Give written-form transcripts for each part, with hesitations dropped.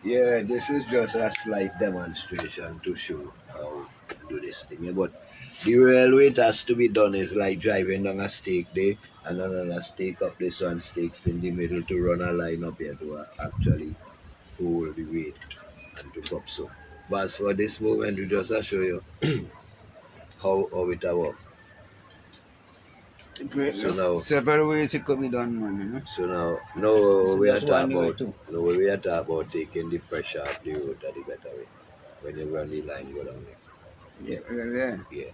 Yeah, this is just a slight demonstration to show how to do this thing. But the real way it has to be done is like driving down a stake there and then on a stake up this one stakes in the middle to run a line up here to actually hold the weight and to go up so. But as for this moment, we just show you how it works. So now, several ways it could be done, man. You know? so now we are just one talking way about too. no we are talking about taking the pressure off the road at the better way when you run the line go down there. Yeah. Yeah.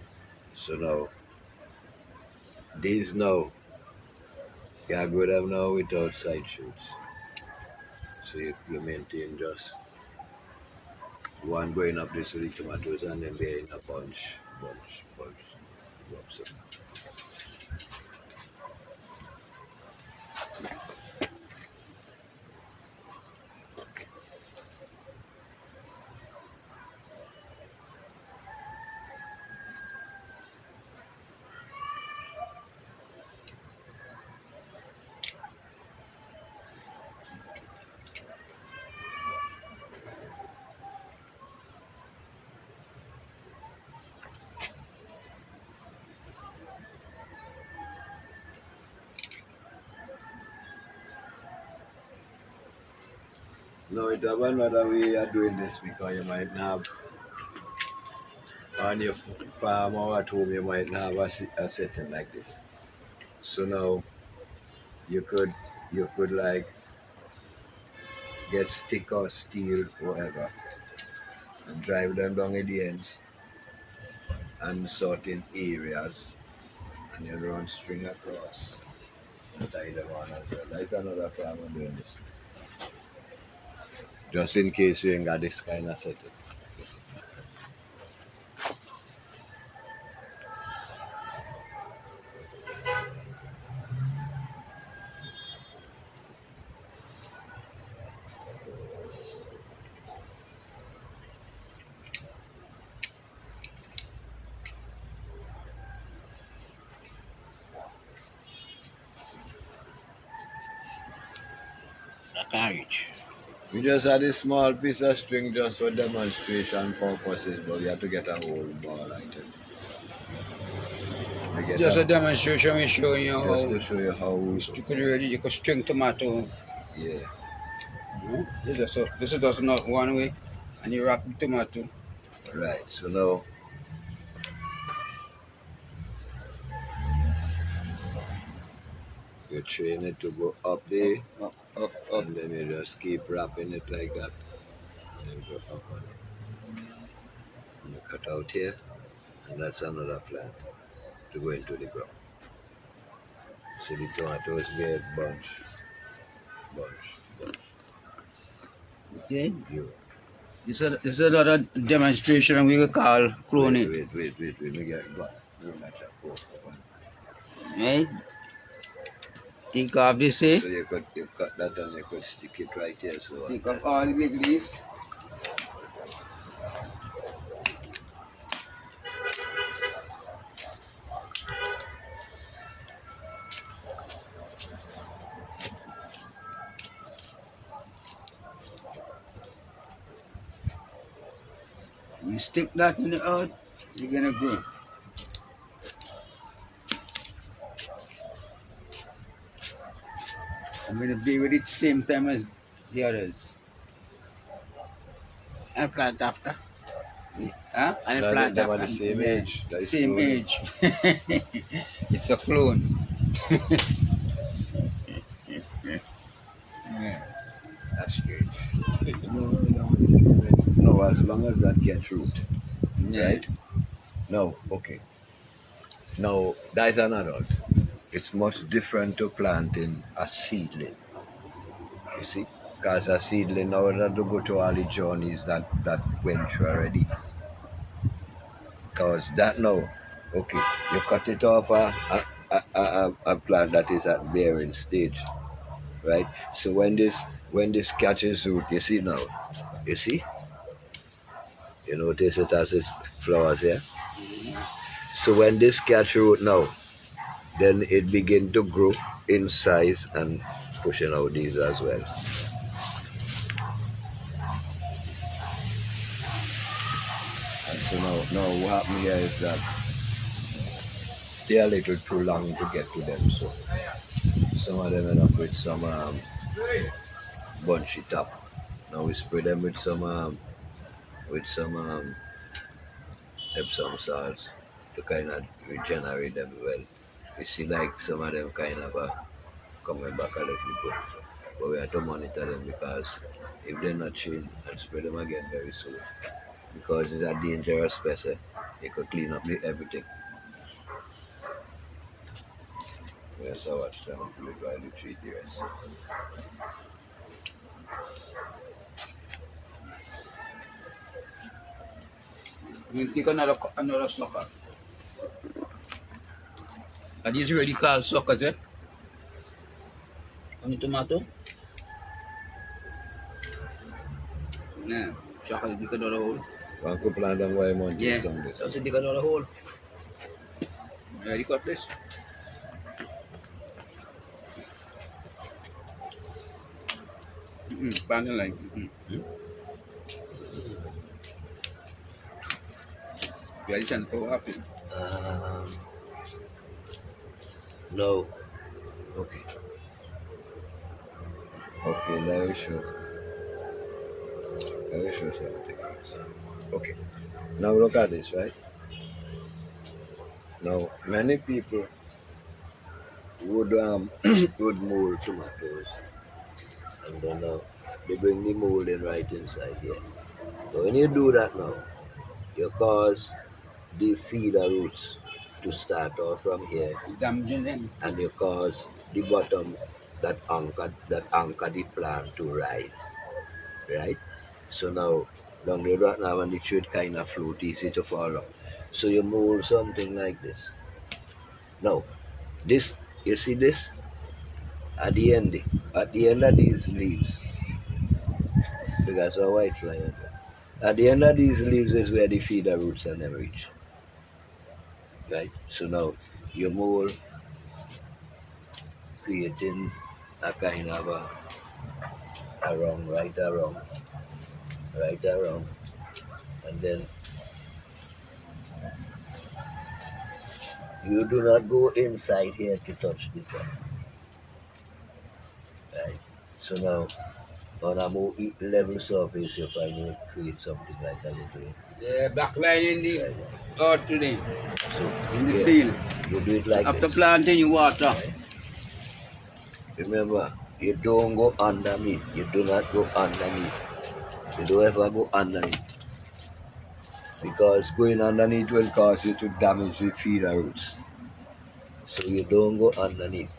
So now these now you are good up now without side shoots. So you maintain just one going up this with the tomatoes and then there in a bunch go up so. No, it have another way you are doing this because you might not have on your farm or at home you might not have a setting like this. So now you could like get stick or steel whatever and drive them down at the ends and certain areas and you run string across and tie them on as well. That's another plan of doing this. Just in case you ain't got this kind of setting. A carriage. We just had a small piece of string just for demonstration purposes, but we have to get a whole ball item. It's just a demonstration we're showing you Just how to show you how we you could string tomato. yeah. This is just not one way, and you wrap the tomato. Right. So now you train it to go up there Up. and then you just keep wrapping it like that. And then go up and you cut out here and that's another plant to go into the ground. So the tomatoes get bunch. Okay. You This is another demonstration we call cloning. wait, we get one. Right? Take off this here. So you cut that and you could stick it right here. So Take off all the big leaves. You stick that in the earth, you're gonna grow. I'm gonna be with it same time as the others. And plant after. Huh? And no, plant them are after. the same age. That is Same cloning. age. It's a clone. Yeah. That's good. No, as long as that gets root. Yeah. Right? No, okay. Now, that is an adult. It's much different to planting a seedling. You see? Because a seedling, now we have to go to all the journeys that went through already. Because that now, okay, you cut it off a plant that is at bearing stage, right? So when this catches root, you see now, you see? You notice it has its flowers here? So when this catch root now, then it begin to grow in size and pushing out these as well. So now what happened here is that stay a little too long to get to them. So some of them end up with some bunchy top. Now we spray them with some Epsom salts to kind of regenerate them well. You see like some of them kind of coming back a little bit. But we have to monitor them because if they're not chilled and spray them again very soon. Because it's a dangerous pest, it could clean up everything. Yes, I watch them while you treat the rest. We'll take another sucker. Are these really called suckers, eh? On the tomato? Yeah. Sucker, dig another hole. One could plant them while months Yeah. done this. So dig another hole. Ready, cut this? Bang the line. Ready, send it up. No. Okay. Okay, let me show. Let me show something else. Okay. Now look at this, right? Now many people would would mold tomatoes and then they bring the mold in right inside here. So when you do that now, you cause the feeder roots to start off from here Damaging them. and you cause the bottom that anchor the plant to rise. Right? So now down the right now when the should kind of float easy to follow. So you mold something like this. Now this you see this at the end of these leaves because a white fly on there. At the end of these leaves is where the feeder roots and them reach. Right? So now you mold creating a kind of right around, and then you do not go inside here to touch the top. Right? So now on a more level surface you find you create something like that. Yeah, back line in the earth today. So In the field. you do it like After this. planting, you water. Right? Remember, you don't go underneath. You do not go underneath. You don't ever go underneath. Because going underneath will cause you to damage the feeder roots. So you don't go underneath.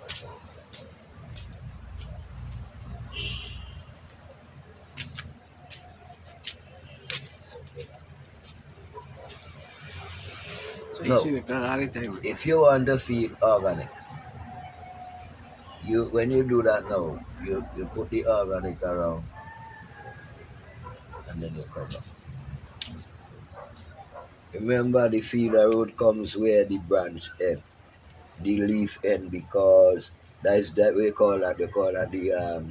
So No. If you want to feed organic, when you do that now, you put the organic around and then you cover. Remember the feeder root comes where the branch end, the leaf end, because that we call that they call that the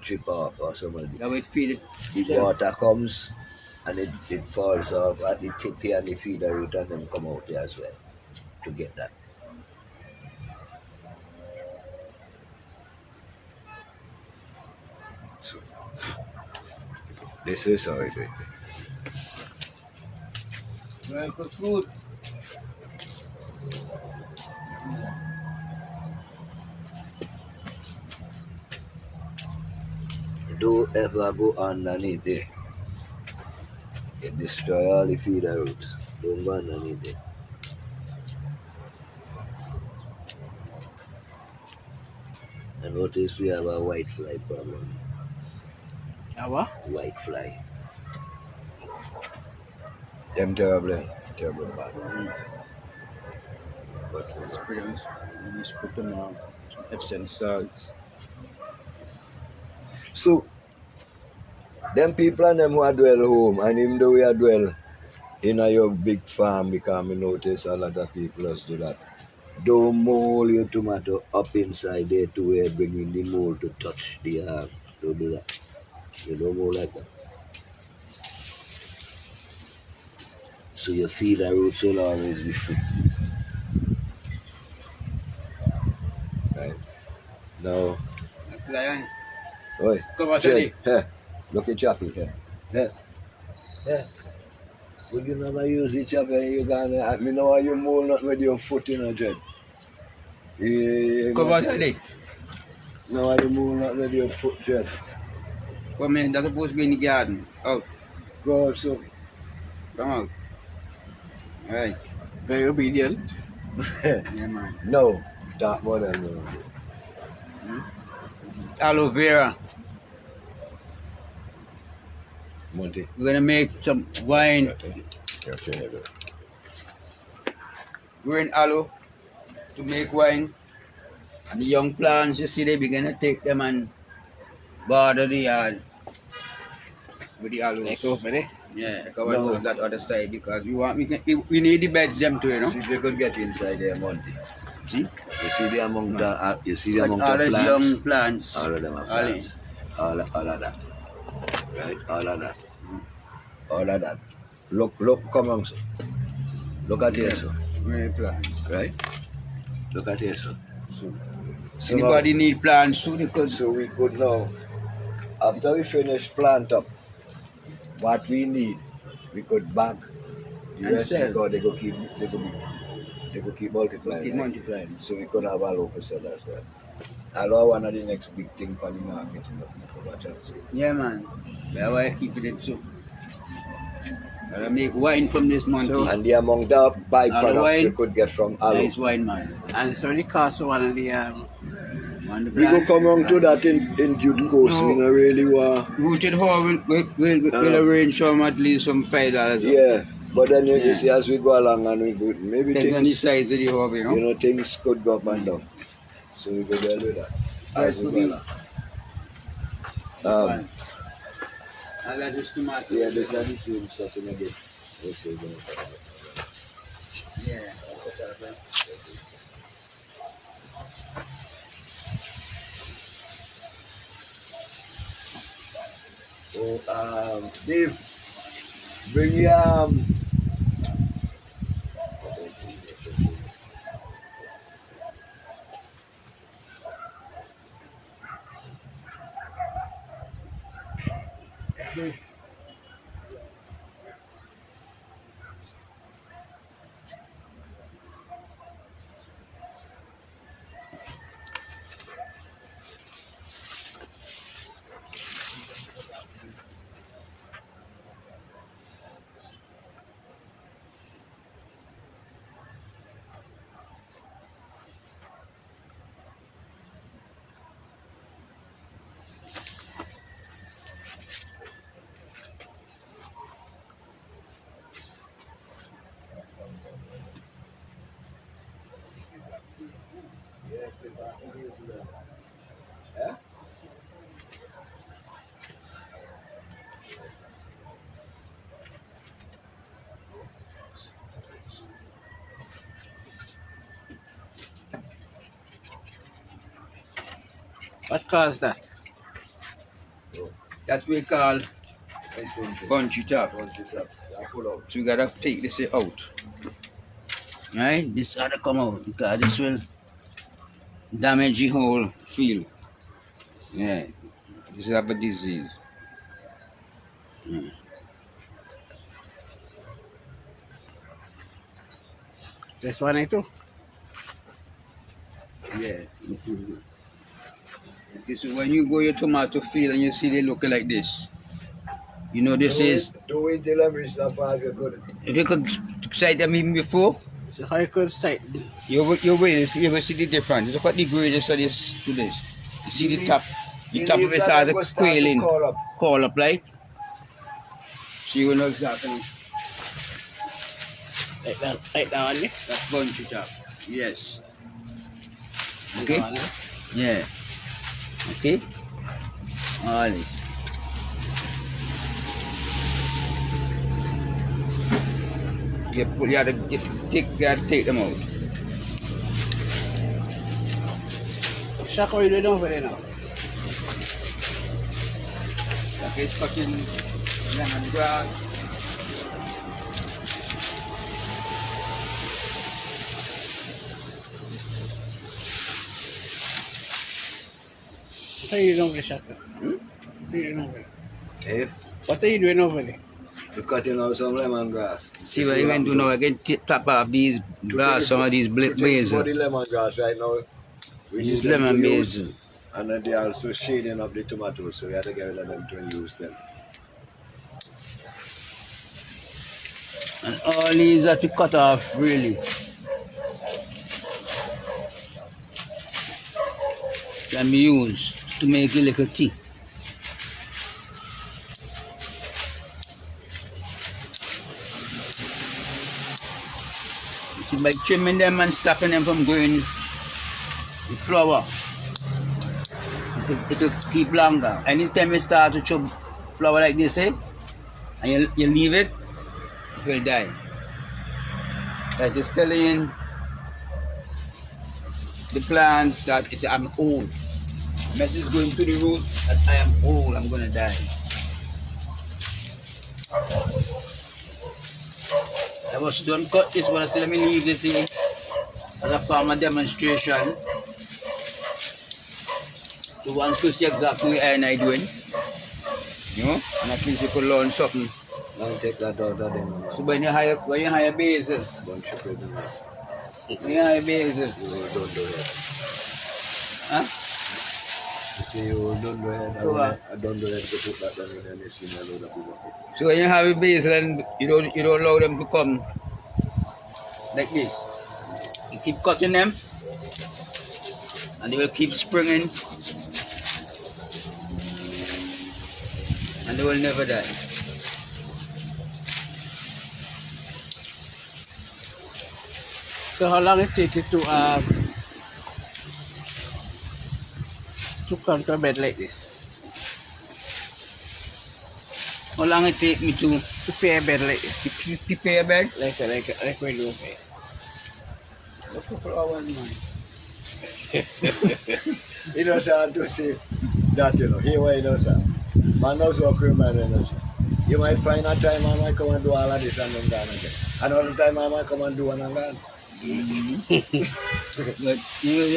chip off or something. That way it feed it. The water comes and it falls off at the tip here and the feeder root and then come out there as well to get that. So this is how it is. Well, good food. Don't ever go underneath there. It destroy all the feeder roots. Don't go underneath there. And notice we have a white fly problem. What? White fly. Them terrible bad. But let's put them on Epsom salts. So them people and them who are dwell home, and even though we are dwell in a your big farm, because I notice a lot of people just do that. Don't mold your tomato up inside there to where bringing the mold to touch the don't do that. You don't mold like that. So your feeder roots will always be free. Right. Now, Lion. oi, Come on, Jed, Teddy. look at Chappy here. Would you never use the Chappy? You gonna, me know how you move not with your foot in a Jed. Come on, Teddy. No, how you move not with your foot, Jed. Come in, that's supposed to be in the garden. Out. Go out, so. Come out. Alright. Very obedient. Yeah, man. No, that more than no. Aloe vera. Monty. We're gonna make some wine. We're in aloe to make wine. And the young plants, you see, they begin to take them and border the yard with the aloes. Like over there. Yeah, cover no. That other side because we need the beds them too, you know. See if you could get inside there, Monty. See? You see the amount of All those plants. young plants. All of them are plants. All of that. Right? All of that. All of that. Look, come on, sir. Look at here, sir. Many plants. Right? Look at here, sir. So anybody need plants so they could. So we could now, after we finish plant up, what we need, we could bag the And rest sell. because they go keep multiplying. Keep right? multiplying. So we could have a local sell as well. Although one of the next big thing for the market, you know, watch out. See. Yeah, man. That's why I keep it too. I make wine from this month. So- And the amount of byproducts wine, you could get from aloe. nice wine, man. And it's only cost of one of the Man, the We go plant. come on to that in due course. No. We don't really want. Rooted hoe will arrange some at least some $5. Yeah, but then you Yeah. see as we go along and we go, maybe Depends on the things, size of the hoe, you know. you know, things could go up and down. So we go there with that. As we go along. And that is tomato. Yeah, there's not the same stuff in again. Yeah. Oh, Dave, bring the What caused that? That we call punchy top. So you gotta take this out. Right? This gotta come out because this will damage the whole field. Yeah. This is a disease. This one I too. Yeah. Okay, so when you go your tomato field and you see they look like this, you know this is. Do it till I reach that far you could. If you could sight them even before, So how you could sight? you will see the difference. Look at the grades of this to this. You see the top of it starts quailing, call up like. So you will know exactly. Like that one, yeah? That's punchy top. Yes. Like Okay. that one, Yeah. yeah? Okay. All this. You have to take them out. Shaq, what are you doing over there now? Like it's fucking lemongrass. What are you doing over there, Shaka? What are you doing over there? If What are you doing over there? we're cutting out some lemongrass. See what you can do now. I can tap off these bars, some of these To take basil. the lemongrass right now, we need These them to lemon use. basil. And then they're also shading up the tomatoes, so we have to get rid of them to use them. And all these are to cut off really. Can be used to make a little tea. You see, by trimming them and stopping them from growing the flower, it will keep longer. Anytime you start to chop flower like this, and you leave it, it will die. That is telling the plant that I'm old. Message going to the root that I am old, I'm gonna die. I was done cut this one, so let me leave this in as a farmer demonstration. So once you see exactly what I doing, you know, and at least you could learn something. Now take that out of them. So when you hire basil, Don't chip it in there. when you hire basil, Don't do that. huh? You see, you don't do that. So, I don't do that to put that down in and you see me a load of people. So when you have a basil and you don't allow them to come like this, you keep cutting them, and they will keep springing, and they will never die. So how long it take you to come to a bed like this? How long it take me to Prepare a bed like this? prepare a bed? Like when you okay. A couple hours, man. You know, sir, to say that, you know, here why you know, sir. Man knows what criminal, you know, sir. You might find a time I might come and do all of this and then gone again. Another time I might come and do one and gone. But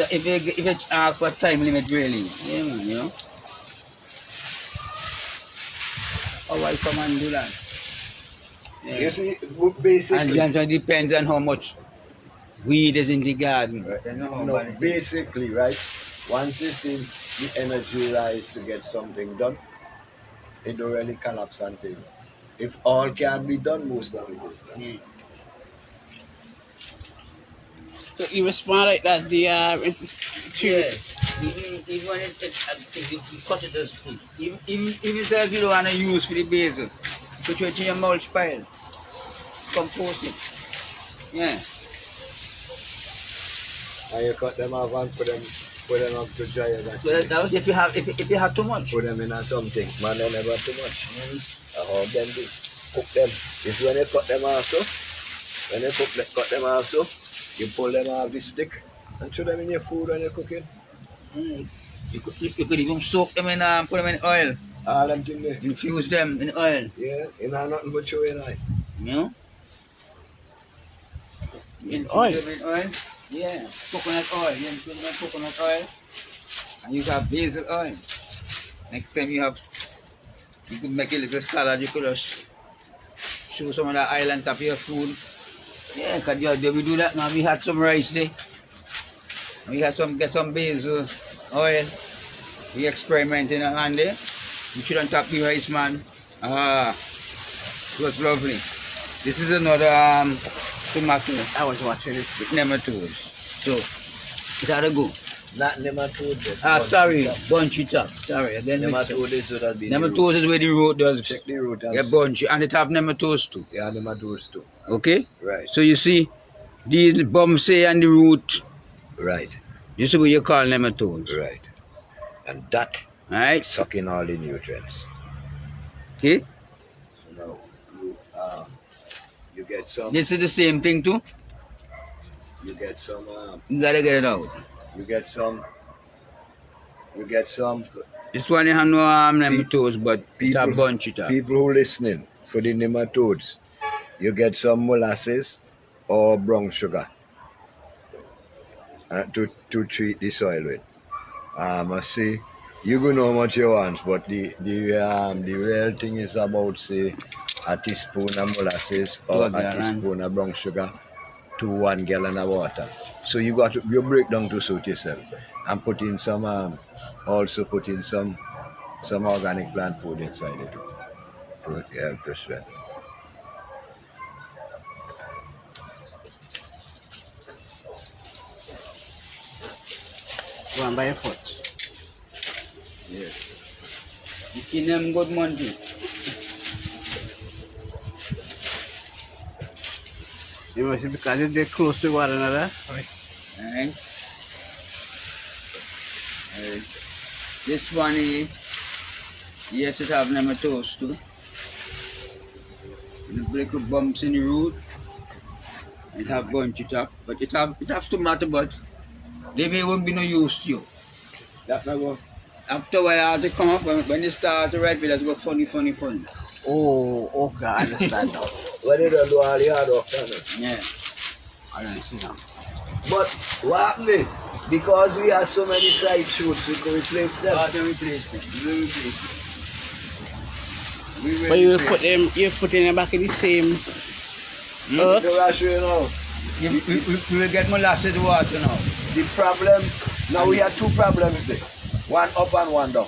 if you ask for time limit, really, yeah, man, you know. Oh, I come and do that. Yeah. You see, basically, And the answer depends on how much weed is in the garden. Right? You know how no, bad it is. basically, right, once you see the energy rise to get something done, it don't really collapse and fail. If all can be done, most of it is done. Yeah. So you respond like that, the Yeah. Even when if you cut it as split. Even if you don't want to use for the basil, put it in your mulch pile. Compost it. Yeah. And you cut them off and put them up to dry. So that was if you have too much. Put them in a something. Man, they never too much. Or then they cook them. It's when you cut them off so, when you cut them off so, you pull them off the stick and throw them in your food when you're cooking. You could even soak them in put them in oil. All them things there. Infuse them in oil. Yeah, you know nothing but you and I. You know? In Infuse oil? them in oil. Yeah. Coconut oil. You infuse them in coconut oil. And you have basil oil. Next time you could make a little salad, you could just show some of that oil on top of your food. Yeah, because we do that now. We had some rice there. We had get some basil oil. We experimenting on there. We should on top the rice, man. It was lovely. This is another tomato I was watching it. with nematodes. So, it had to go. Not nematode. Sorry, bunchy top. Sorry, again. Nematode is what that be. Nematodes is where the root does. Check the root and Yeah, bunchy. And it have nematodes too. yeah, nematodes too. Okay? Right. So you see, these bumps and the root, Right. this is what you call nematodes. Right. And that Alright? sucking all the nutrients. Okay? So now you get some. This is the same thing too. You get some. You gotta get it out. You get some. You get some. This one you have no nematodes, but it have bunchy top. People who listening for the nematodes, you get some molasses or brown sugar to treat the soil with. I see You go know how much you want, but the real thing is about say a teaspoon of molasses To or a a gallon. teaspoon of brown sugar to 1 gallon of water. So you break down to suit yourself and put in some also put in some organic plant food inside it to help the strength. One by foot. Yes. You see them good money. You must see because they're close to one another. Alright. This one here, yes, it have nematodes too. The little bumps in the root. It have bunchy top, but it have tomato, but they may won't be no use to you. That may go after a while as it come up when it starts to ripen, that's go funny. Oh, okay, I understand now. When you don't do all the hard work, done it. Yeah. I understand now. But what happened? Because we have so many side shoots, we can replace them. Start to replace them. We will replace them. We will But you will replace put them, you put them back in the same The earth. rush, you know. we will get molasses water now. The problem, now we have two problems there. One up and one down.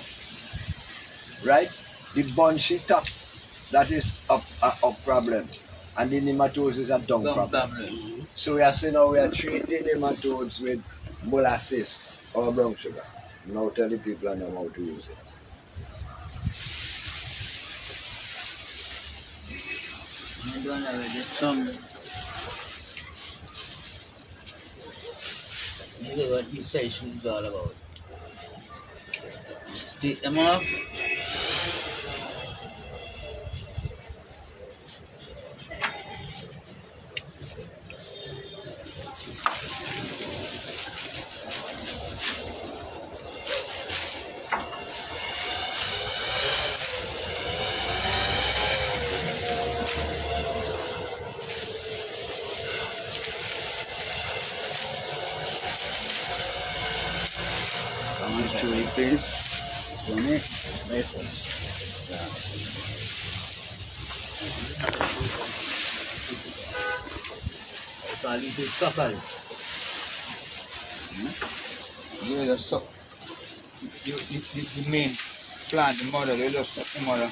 Right? The bunchy top, that is up problem. And the nematodes is a down problem. So we are saying now we are treating nematodes with molasses or brown sugar. Now tell the people now how to use it. I don't know, there's some. This is what this session is all about. Take them off. Chili paste. On it. Kali itu sakal. You just suck. The main plant, the mother, you just suck the mother.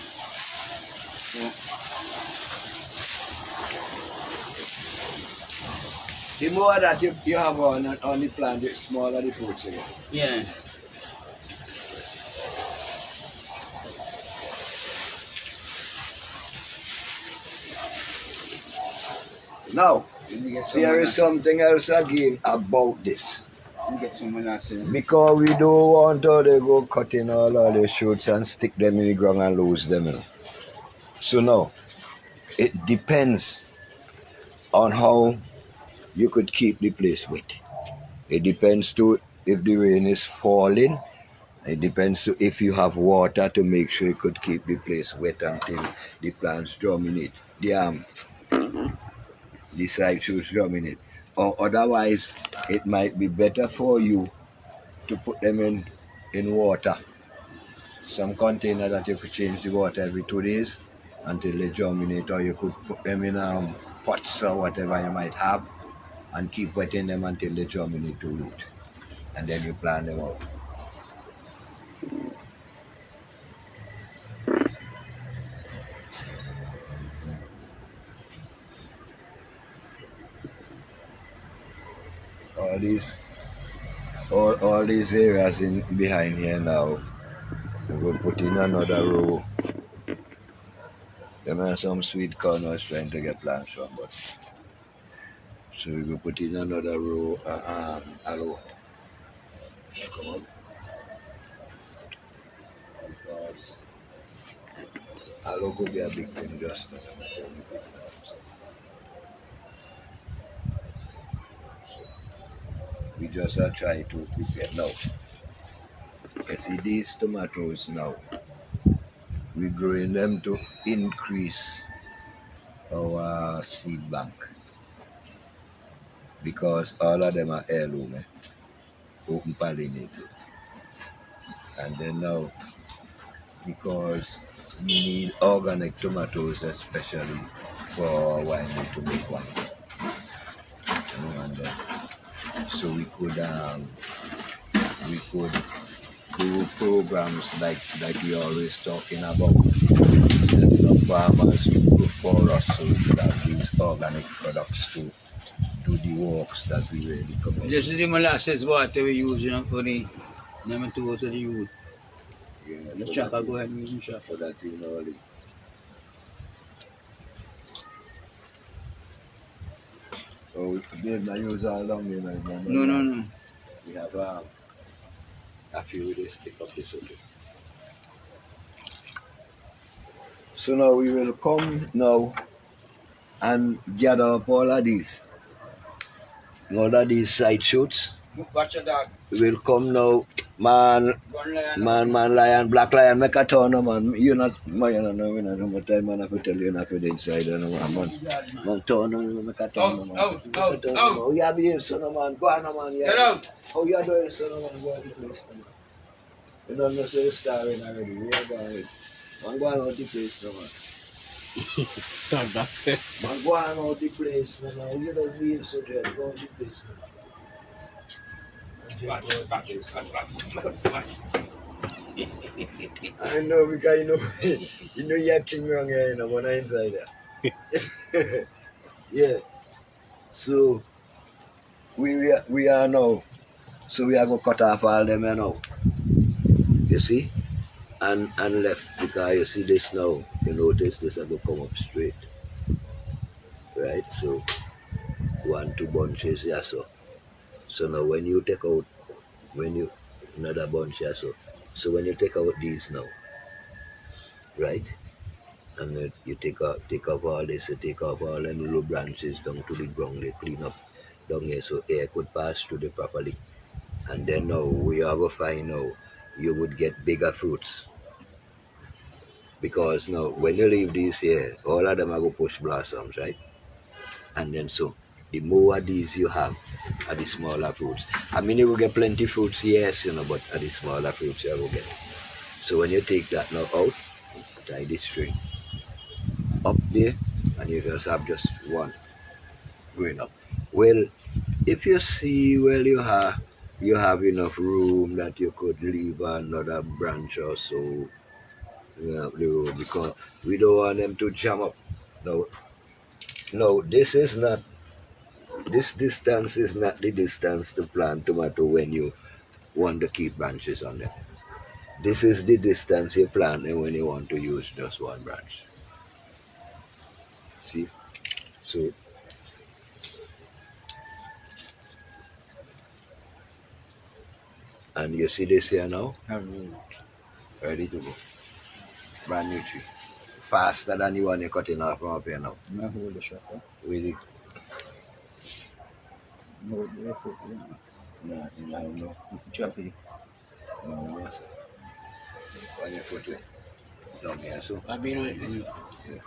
The more that you have on the plant, the smaller the fruits you get. Yeah. Now, Let me get some there is molasses. something else again about this. Let me get some molasses. Because we don't want to they go cutting all of the shoots and stick them in the ground and lose them. You know. So now, it depends on how you could keep the place wet. It depends to if the rain is falling. It depends to if you have water to make sure you could keep the place wet until the plants germinate. The side shoots germinate. Or otherwise, it might be better for you to put them in water. Some container that you could change the water every 2 days until they germinate, or you could put them in pots or whatever you might have and keep wetting them until they germinate to root. And then you plant them out. All these areas in behind here now, we will put in another row. There are some sweet corn I was trying to get plants from, but so we will put in another row. Aloe. Come on. Because aloe could be a big thing just now. We just are trying to prepare now. You see these tomatoes now, we're growing them to increase our seed bank because all of them are heirloom, open pollinated. And then now, because we need organic tomatoes, especially for winery to make wine. And so we could do programs like we always talking about, setting up farmers to cook for us, so we could have these organic products to do the works that we really commit. This is the molasses water we use, you know, for the nematodes of the youth. Yeah, The so chaka that go ahead and use the chaka. so that you know. So we not use all long, you know. No. We have a few days stick up this okay. So now we will come now and gather up all of these side shoots. Watch your dog. We will come now, man, lion, black lion, make a turn, no, man. You not, man, you don't know, we don't know what time, man, I have to tell you, not for the inside, you know, man, turn, no, make a turn, no, man. Out. Oh, you have been, son, no, man, go on, no, man, yeah. Get out. How you doing, son, no, man, go on the place, no, man. You don't know, say, starring already, we are going, man, go on out the place, no, man. Man, go on out the place, no, man, you don't feel so dead, go on the place, no, man. Watch. I know because you know you have king wrong here, you know, when I inside there. Yeah. So we are now. So we are gonna cut off all them you know. You see? And left because you see this now, you notice this are gonna come up straight. Right? So 1, 2 bunches here so. So now when you take out another bunch here so when you take out these now, right? And then you take off all this, you take off all them little branches down to the ground, they clean up down here so air could pass through them properly. And then now we are going to find now you would get bigger fruits. Because now when you leave these here, all of them are going to push blossoms, right? And then so the more of these you have are the smaller fruits. I mean you will get plenty fruits, yes, you know, but are the smaller fruits you will get. So when you take that now out, tie the string up there, and you just have just one going up. Well, if you see, well, you have enough room that you could leave another branch or so, you know, the road, because we don't want them to jam up. No, this distance is not the distance to plant tomato when you want to keep branches on them. This is the distance you plant them when you want to use just one branch. See? So and you see this here now? Ready to go. Brand new tree. Faster than the one you're cutting off from up here now. I'm hold the shot, huh? With it. Hold the foot, No. Chop it. No, yes. On your foot way. Down here, so. I've been with this. Yeah.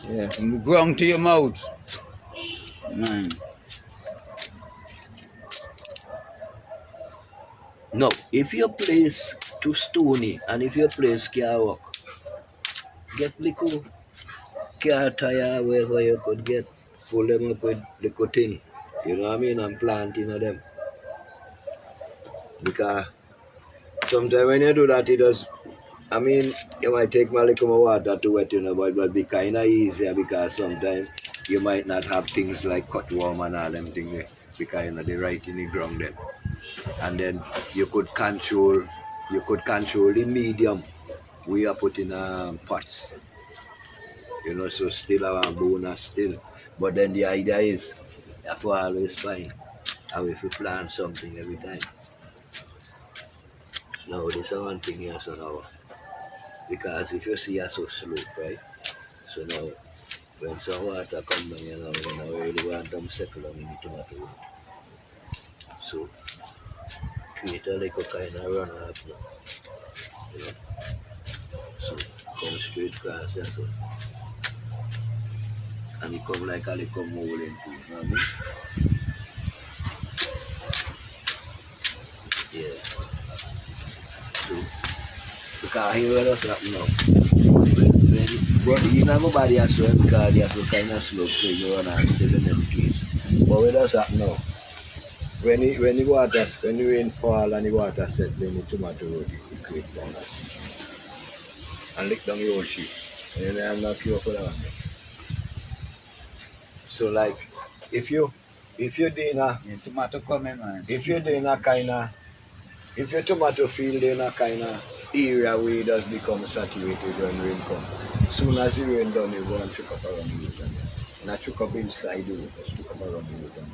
Yeah, from the ground to your mouth. Man. No, if your place too stony and if your place can't work, get little car tire wherever you could get, full them up with little thing. You know what I mean? And planting of them. Because sometimes when you do that, it does. I mean, you might take my little more water to wet, you know, but it will be kind of easier because sometimes you might not have things like cutworm and all them things because you know they right in the ground then. And then you could control the medium we are putting pots. You know, so still our bonus still. But then the idea is you have to always find how if you plant something every time. Now this is one thing here so now. Because if you see us so slope, right? So now when some water come down, you know, really want them settle down in the tomato. So create a little kind of runoff now. You know? So come straight across that one. And it come like a little mole into it, you know what I mean? Yeah. So, because here what does happen now? But you know my body has to because you have to kind of slow so you run and still the next case. But what does happen now? When the rain fall and the water set, then the tomato road it create down and lick down the whole sheet. And then I'm not careful for that. So like if you're doing a Tomato coming, man. if you're doing a kinda if your tomato field in a kinda area where it does become saturated when rain comes. Soon as the rain done you go and chuck up around the root and not chuck up inside the root, just chuck up around the root and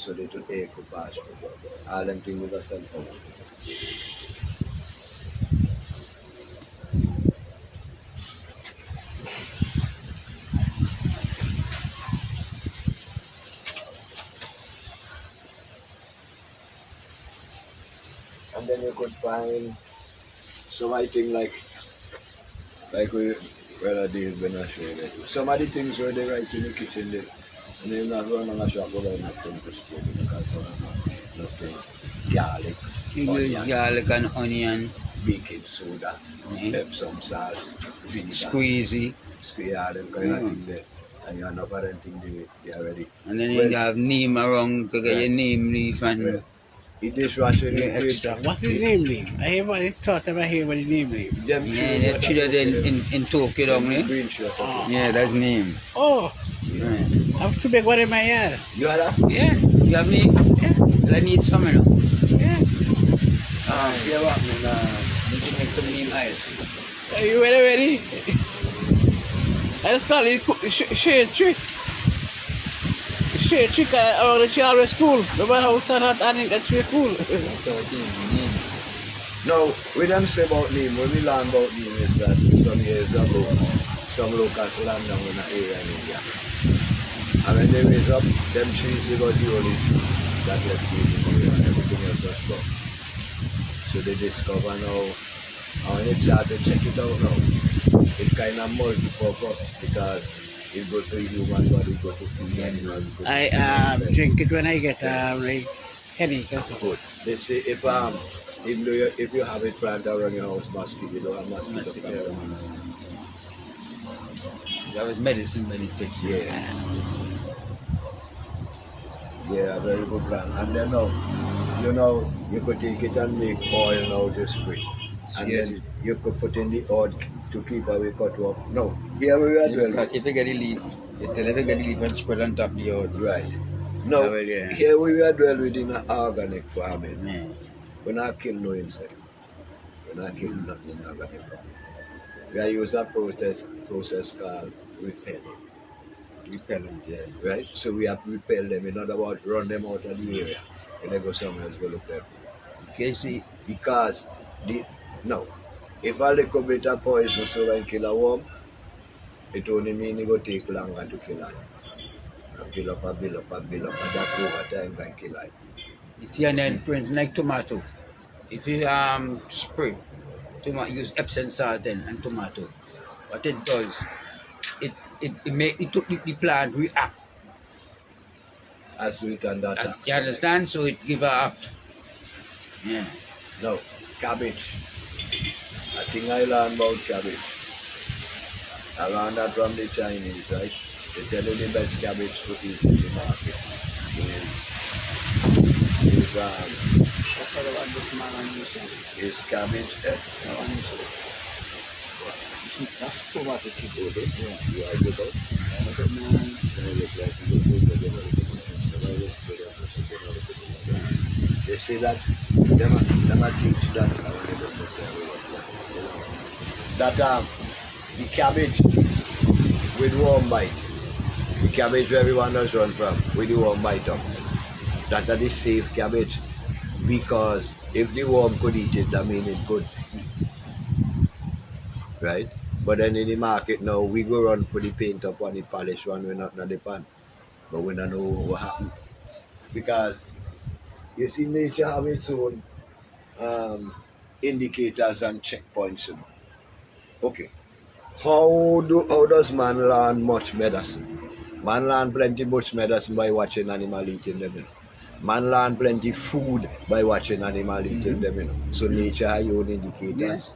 so that the air could pass through. All them things will just help out. And then you could find some I think like we rather days when I show that. Some of the things where they write in the kitchen there and then not run on a shop over nothing to spoon because some of nothing garlic, You use garlic and onion, baking soda, Epsom salt, vinegar, squeezy, all them kind of thing there. And you have another thing they already. and then you have neem around to get your neem leaf and It dishwasher extra. What's the name name? I thought about here what the name name. Yeah, they treat it in Tokyo down there. Yeah, that's neem. Oh, Yeah. I have to make one in my yard. You are that? Yeah, you have neem? Yeah. Well, I need some, you know. Yeah. Yeah, what? Need to make some neem oil. Are you ready? I just call it shade trick. Shade trick around the children's school. No matter how sad hot and that's very cool. That's how it is, neem. No, we don't say about neem. When we learn about neem is that some years ago, some locals land down in an area in India. And when they raise up, them trees, they got the only trees that left in the area and everything else was gone. So they discover now, and when they start to check it out now, it's kind of multi-purpose because it goes to human body, it goes to food animals. I drink it when I get like headache or something. Good. They say if even though if you have it planted around your house, mosquito, you don't have mosquito around. That was medicine benefits. Yeah. Yeah, very good plan. And then now, you could take it and make oil now to spray. And then you could put in the odd to keep away cut off. No, here we are dwelling. If you get the leaf, if you get the leaf and spread on top of the earth. Right. No, here we are dwelling in an organic farming. Yeah. We're not killing no insect. We're not killing nothing in organic farming. We are using a process called Repellent, yeah. right? So we have to repel them. In other words, run them out of the area. And they go somewhere else, go look there. Okay, see, Because, if a little bit of poison so can kill a worm, it only means it will take longer to kill it. And build up, and that over time can kill it. you see, and then, for instance, like tomato. If you spray, use Epsom salt and tomato, what it does, it took the plant react. As we turn that up. You understand? So it give up. Yeah. Now, cabbage. I think I learned about cabbage. I learned that from the Chinese, right? They tell you the best cabbage to eat in the market is cabbage. That's tomato chip over this. You are good out. They say that them teach that the cabbage with warm bite, the cabbage where everyone does run from with the warm bite up, that is the safe cabbage because if the worm could eat it, that means it could, right? But then in the market now, we go run for the paint up and the polish one, we're not in the pan, but we don't know what happened because you see nature have its own indicators and checkpoints. Okay, how does man learn much medicine? Man learn plenty bush medicine by watching animal eating them, you know. Man learn plenty food by watching animal eating them, you know. So nature has your own indicators,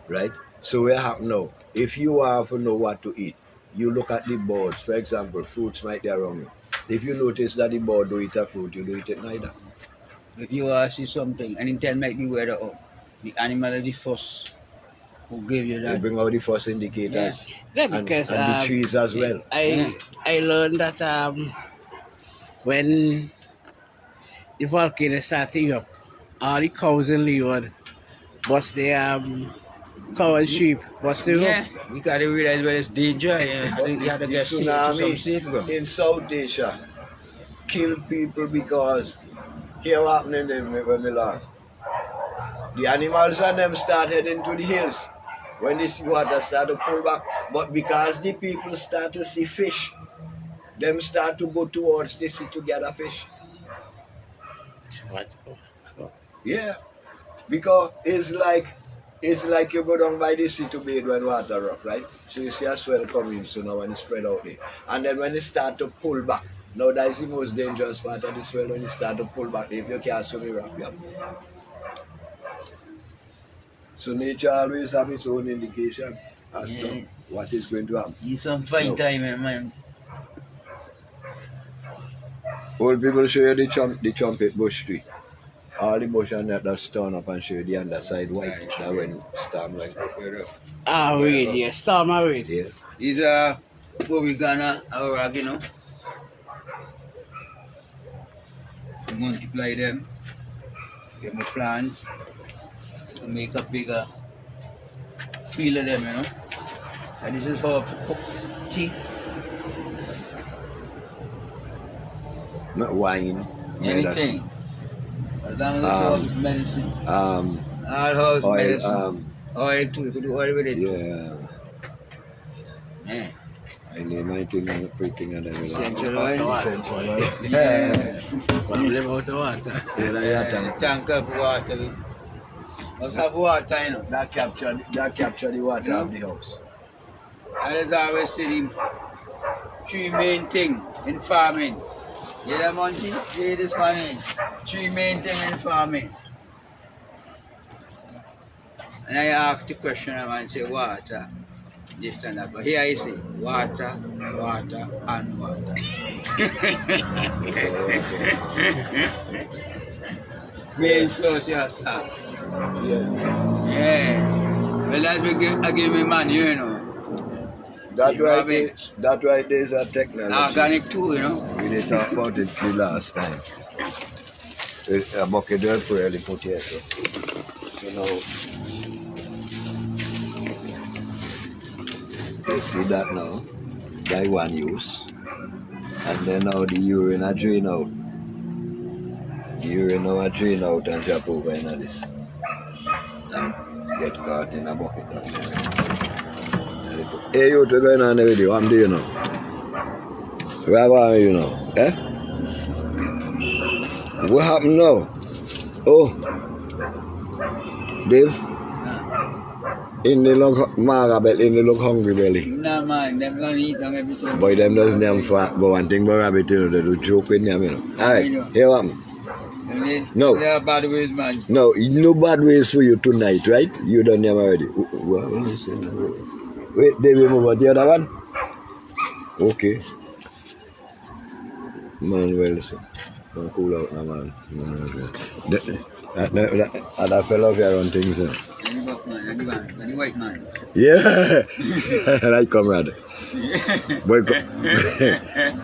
right? So what happen now? If you have to know what to eat, you look at the boards. For example, fruits might be around you. If you notice that the board do eat a fruit, you do eat it neither. If you see something, and it make the weather up, the animal is the first who give you They that. bring out the first indicators. Yeah, and because the trees as well. I learned that when the volcano starting up, all the cows in Leeward bust the cow and sheep busting up. Yeah, you gotta realize where it's danger. You have to The get safe to some tsunami safe ground. in South Asia killed people because here what happened in the river Milan. The animals and them start heading to the hills when they see water start to pull back. But because the people start to see fish, them start to go towards the sea to gather fish. What? Yeah. Because it's like you go down by the sea to bathe when water rough, right? So you see a swell coming, so now when it spread out there. And then when it start to pull back, now that is the most dangerous part of the swell when it start to pull back. If you can't swim, you wrap you up. So nature always have its own indication as to what is going to happen. It's some fine time, man. Old people show you the trumpet bush tree. All the bush and that's torn up and show you the underside white. That when storm like Wait, yeah, storm away. yeah. It's oregano, oregano. You multiply them, get my plants, to make a bigger feel of them, you know. And this is how I cook tea. Not wine. Anything. As long as it's medicine. All house Oil, medicine. Oil too, you could do oil with it. yeah. Yeah. I name my thing and everything and then Essential oil. essential oil. Yeah. Problem out the water. Yeah. Tank of water. Must have water, you know. That capture the water of the house. And as I always say, the three main thing in farming. You know, Monty? Hear this money. Three main thing in farming. And I ask the question and say water, this and that. But here I say water, water, and water. Main source you start. Yeah. Yeah. Well, that's what I give me money, you know. That right there is a technology. Organic too, you know. We did talk about it the last time. A bucket dirt for early potato. So now you see that now. By one use. And then now the urine are drain out. The urine now are drain out and drop over in this. And get caught in a bucket down there. Hey, you what's going on with you? What I'm doing now? Where are you now? Eh? What happened now? Oh, Dave? In the look maga belly, in the look hungry belly. No man, them don't eat on everything. Boy, them doesn't them fat, but one thing about rabbit, you know, they do joke with them, you know. Alright, here what happened? No. There are bad ways, man. No, no bad ways for you tonight, right? You done them already. Wait, David, move on the other one. Okay. Man, well, listen. Don't cool out now, man. That fellow here on things. The white man. Yeah. Right, comrade. Boy,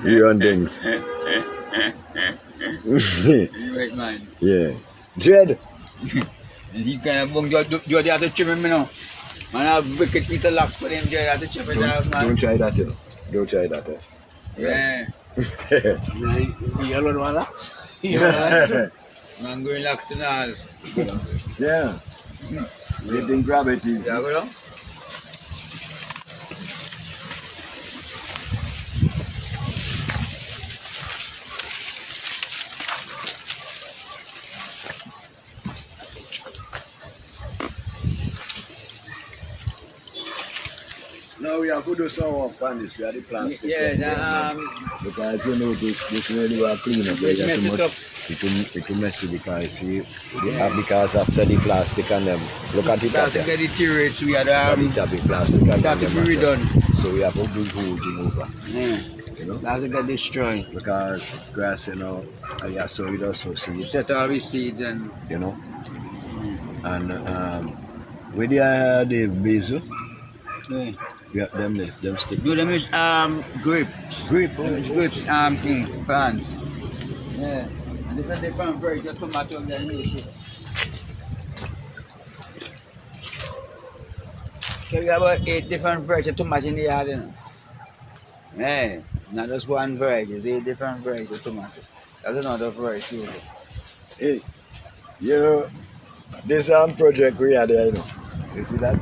you on things. The white man. Yeah. Jed. You can bung your have to trim him, you know. Man, I have wicked Peter Locks for him, you have to trim it out, man. Don't try that, you know. Don't try that. Yeah. Yellow one. Man, going locks and all. Yeah. Getting gravity. Yeah, go down. Now now we have to do some work on this. We have the plastic. Because you know this really will clean up. It mess it up. It will mess it because see, because after the plastic and them, look at it. Plastic get deteriorates. We had plastic and that to be redone. So we have to do holes remover. Yeah. You know? Plastic get destroyed. Because grass, you know, yeah, so it also seeds. Set all the seeds and you know. And with the basil, yeah. Yeah, them stick. No, them is grapes. Grapes plants. Yeah. And this is a different variety of tomato than this. Okay, we have about 8 different varieties of tomato in the yard, you know. Yeah. Not just one variety, it's 8 different varieties of tomato. That's another variety. Hey, this project we had here, you know. You see that?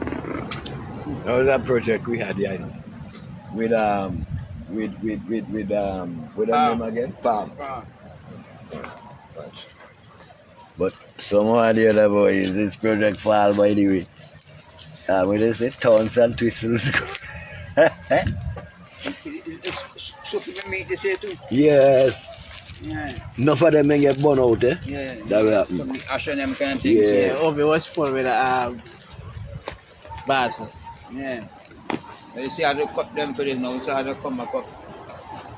That was a project we had here, you know. With name again? Palm. But somehow or the other boys, this project fall by the way. We just say tons and twistles. So people make this here too? Yes. Yeah. Enough of them may get burn out, eh? Yeah. That will happen. Some ash and them kind of things. Yeah. Yeah, Obi was full with basil. Yeah. But you see how to cut them for this now, so how to come back up.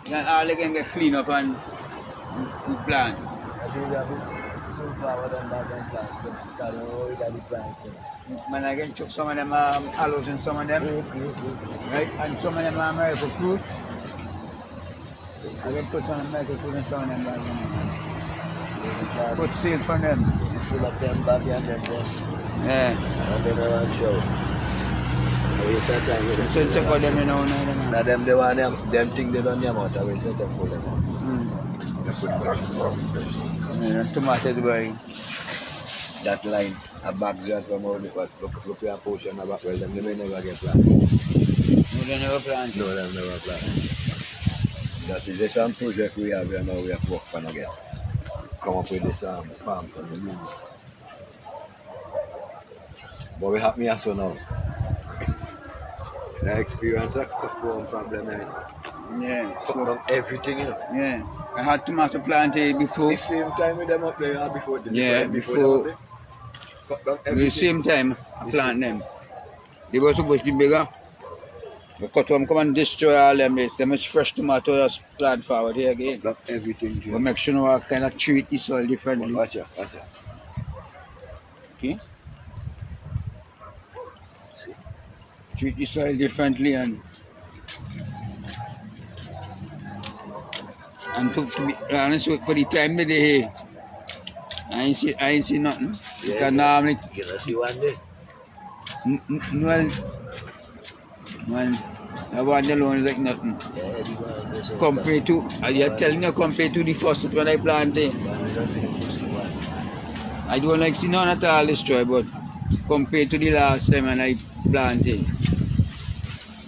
Then all they can get clean up and plant. Man, I can chuck some of them aloes in some of them. Right? And some of them are American fruit. I can put some American fruit in some of them. Put seeds on them. Fill up them back and then Yeah. and then around show. So check out them now. Now them they want them thing they don't them out. I will set them for them. They put back. Yeah, tomatoes boy. That line, a back that from all the but look at a portion of back well them they may never get planted. No, they never plant. No, them never planted. That is the same project we have here now we have worked on again. Come up with this farm from the moon. But we have me also now. The experience of cutworm problem, Yeah. cut down everything, you know. Yeah. I had tomato planted before. The same time with them up there or before them? Yeah, before. Cut down At the everything. same time, I plant them. They were supposed to be bigger. The cutworm come and destroy all them. Them is fresh tomato just plant forward here again. Cut down everything. But make sure I kind of treat the soil differently. Watch out. Okay? Treat the soil differently and to be honest with for the time that they here, I ain't see nothing. Because normally You know, see one day. well, that one alone is like nothing. Compared to, I'm telling you, compared to the first when I planted, I don't like see none at all destroy, but compared to the last time when I planted,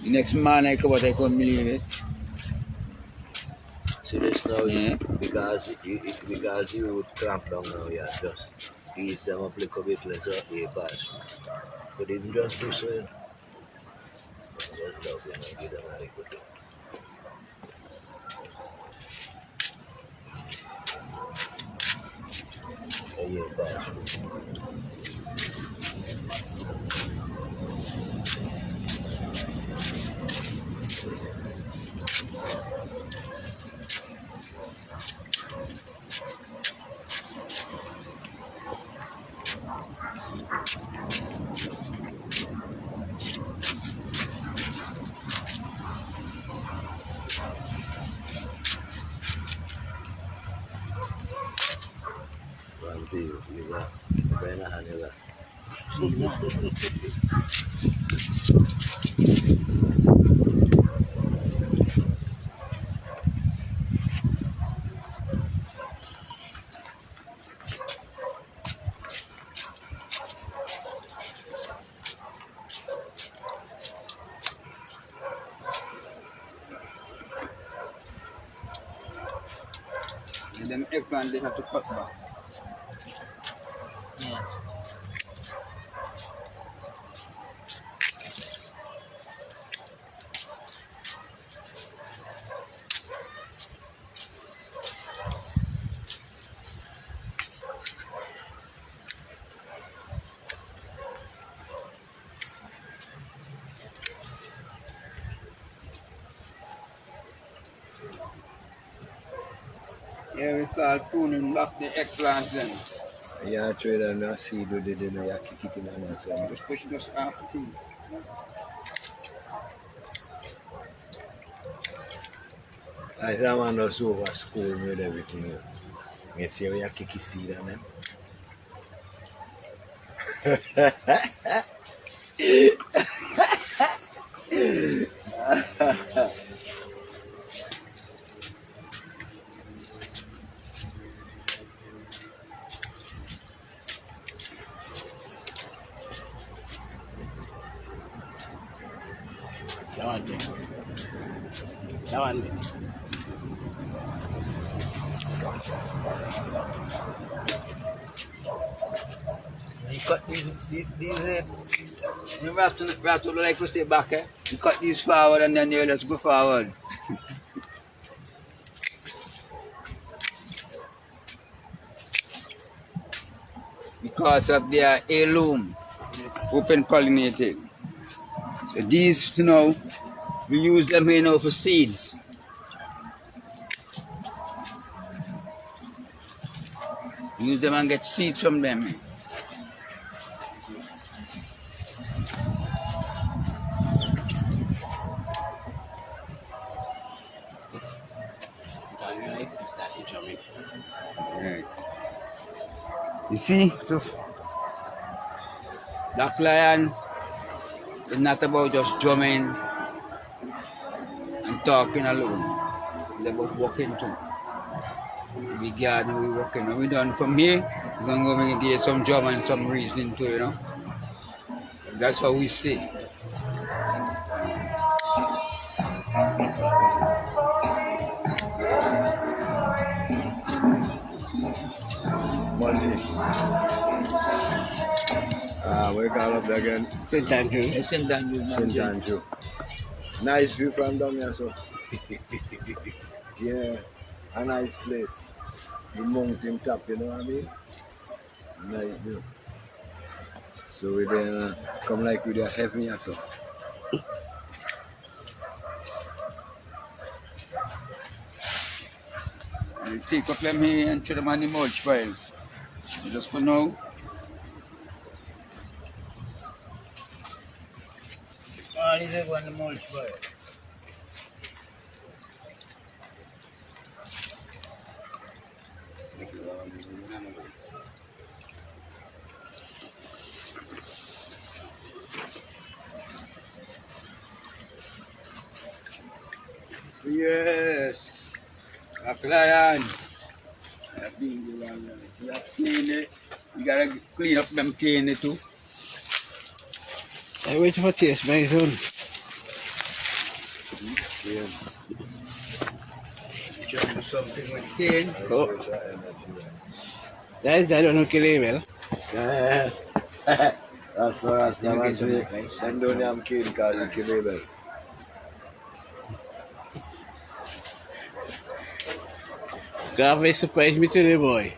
the next man I come out, I couldn't believe it. See this now, Yeah. because you would clamp down now, yeah, just ease them up a little bit, let's a pass. But even just do so, just love them and give them a little bit. Yeah, pass. And them eggplant they have to cut back. Yes. Yeah, we start pruning back the eggplants then. Yeah, trade and a seed with it, you know, you kick it in and so. Just push it just half the thing. I said, man just over school me with everything. You see how you kick his seed on them? That one there. That one there. You cut these you have to like we say back, eh? You cut these forward and then you let's go forward. Because of their heirloom, open pollinated. So these, you know, we use them here now for seeds. Use them and get seeds from them. Right. You see, so Black Lion is not about just drumming and talking alone. It's about walking too. We garden, we walking. When we done from here, we're gonna go and get some drum and some reasoning too, you know. That's how we stay. Monday. We call up again. St. Andrew. It's St. Andrew. St. Andrew. Nice view from down here, so. Yeah, a nice place. The mountain top, you know what I mean? Nice view. So we then come like with a heaven here, so. You take up them here and throw them on the mulch pile. Just for now. All these are on the mulch pile. Yes, Black Lion. Nyahbinghi one. You have to clean it. You gotta clean up them cane too. I'm waiting for taste very soon. Yeah. You try to do something with the cane. Oh, that is that one who kill Abel. That's the man say. Them don't have kid because he kill Abel. God may surprise me today, boy.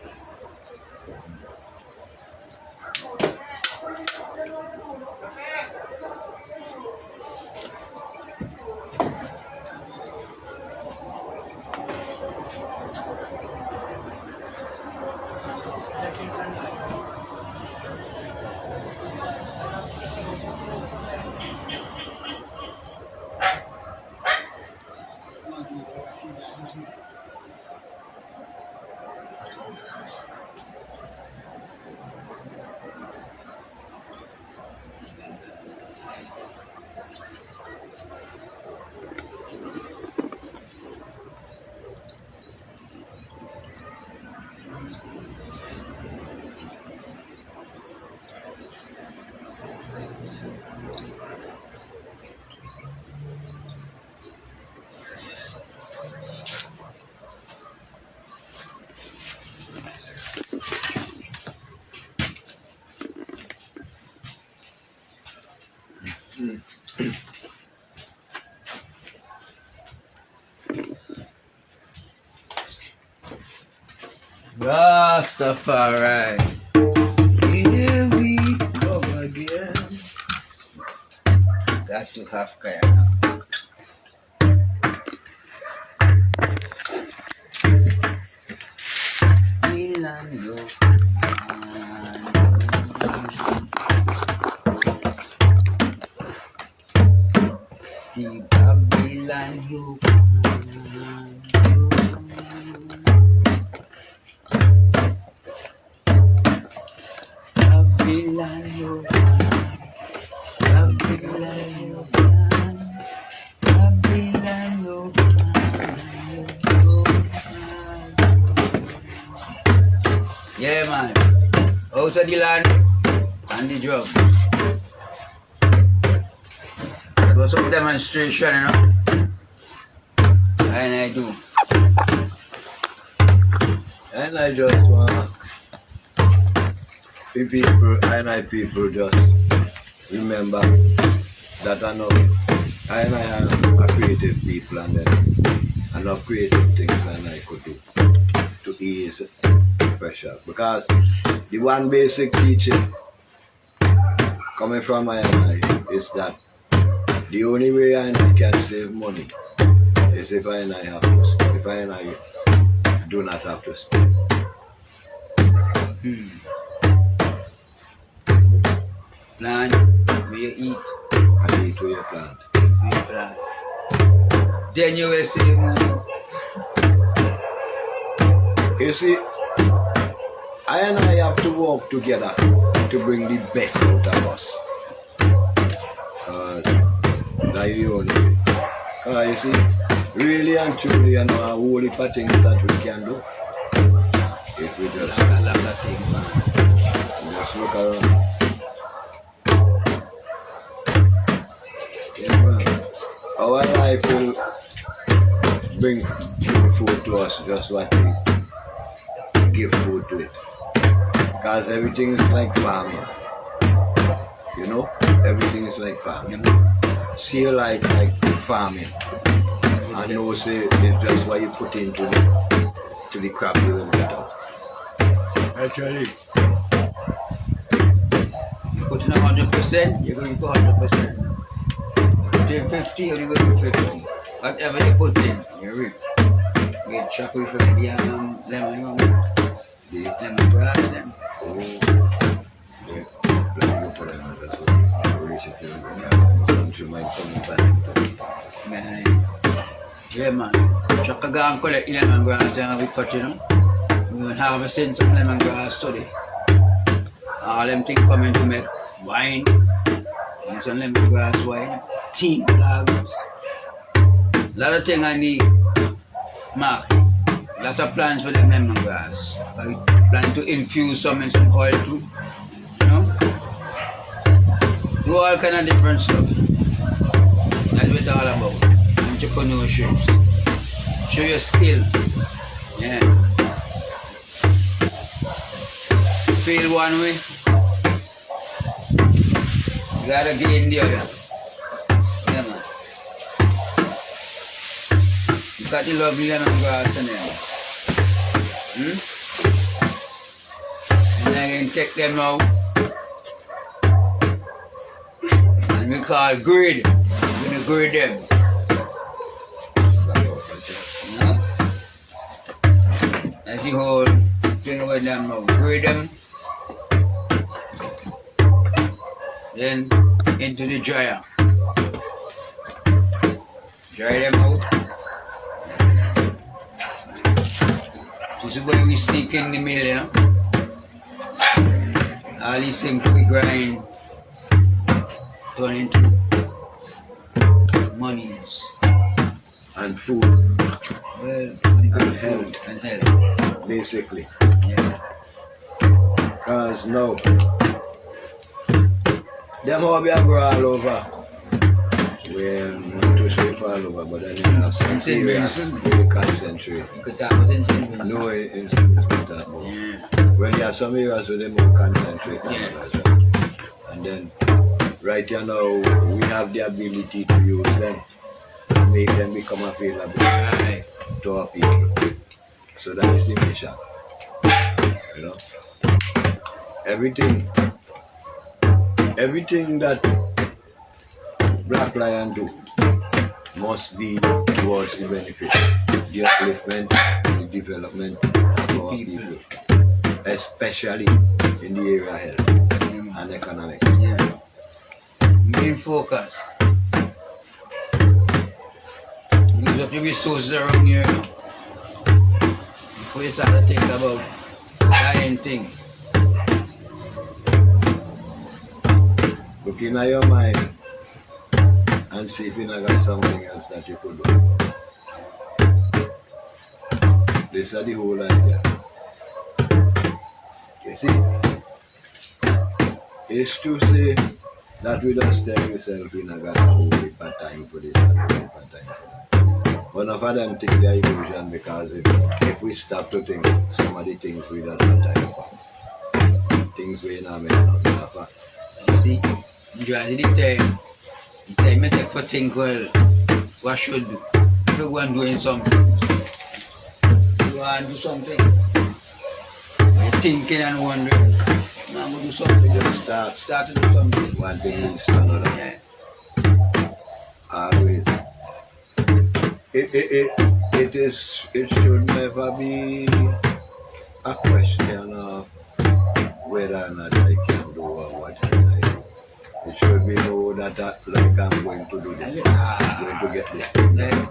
Rastafari. Here we come again. Got to have kaya. you the Babylon you Babylon you Babylon you Babylon you yeah man, out of the land and the drum. That was some demonstration, you know. And I do. And I just want people, and I people just remember that I know I am a creative people, and then I know creative things and I could do to ease pressure. Because the one basic teaching coming from I is that the only way I can save money is if I have to, if I do not have to spend. Plant where you eat. And eat where you plant. Where you plant. Then you will save money. You see, I have to work together to bring the best out of us. That's the only way. You see, really and truly, you know, a whole heap of things that we can do. If we just look around. Yeah, man. Our life will bring food to us, just what we give food to it. Because everything is like farming. You know? Everything is like farming. See your life like farming. And you know, say it's just what you put into the crop you will get out. Actually, you put in 100%, you're going to 100%. Put in 50, you're going to 50. Whatever you put in, you reap. Get chocolate for the lemon grass them. Oh, yeah. Yeah, man. So, kagaan ko like lemongrass and we cut, you know. We're going to harvesting some lemongrass today. All them things coming to make wine. And some lemongrass wine. Tea, lagos. A lot of things I need. Mark. A lot of plans for them lemongrass. I plan to infuse some in some oil too. You know? Do all kind of different stuff. That's what it's all about. Entrepreneurship. Show your skill. Yeah. Feel one way. You gotta gain the other. Yeah, man. You got the lovely lemongrass in there. And then you can take them out. And we call grid. We're gonna grid them. That's the whole thing about them now. Grid them. Then into the dryer. Dry them out. This is where we sneak in the mill, you know. All these things we grind turn into monies. And food. Well, and health. And health. Basically. Yeah. Because now, them hobby are grow all over. Well, not too sure for all over, but then you have some areas where you concentrate. You could talk about in St. Vincent. No, it's not that much. Yeah. Well, there are some areas where they more concentrate. Yeah. And then, right here now, we have the ability to use them and make them become available to our people. So that is the mission. You know? Everything that Black Lion do must be towards the benefit, the upliftment, the development of our people. especially in the area of health and economics. Yeah. Main focus. Use up the resources around here now. Before you start to think about buying things. Look in your mind and see if you not got something else that you could do. This is the whole idea. You see, it's to say that we just tell yourself you not got a whole heap of time for this and a whole heap of time for that. But enough of them think they're illusion because if we stop to think some of the things we don't have time for, things we not make nothing of. You see, usually the time I take for think, well, what should do? If you go and doing something, you want to do something. You're thinking and wondering, now I'm going to do something. Just Start to do something. one thing leads to another. Yeah. Always. It should never be a question of whether or not I can do or what can I do. It should be know that like I'm going to do this, I'm going to get this thing done.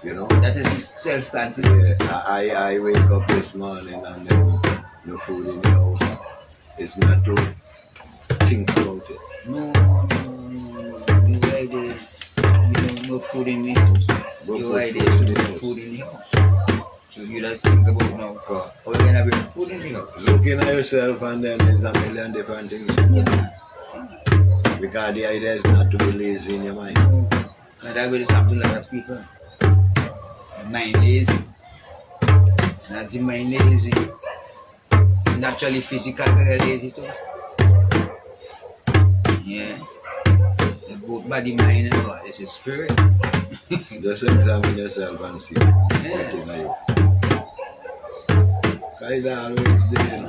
You know? That is his self-confidence. Yeah, I wake up this morning and then no food in the house. It's not to think about it. No idea. No food in the house. Your idea is to do food in the house. So you like think about now, how you going to bring food in the house? Looking at yourself and then there's a million different things. Because the idea is not to be lazy in your mind. And that will come to a lot of people. Mind lazy. And as the mind lazy, naturally physical get lazy too. Yeah. Both body, mind and body. This is spirit. Just examine yourself and see what in you. Because it's always there.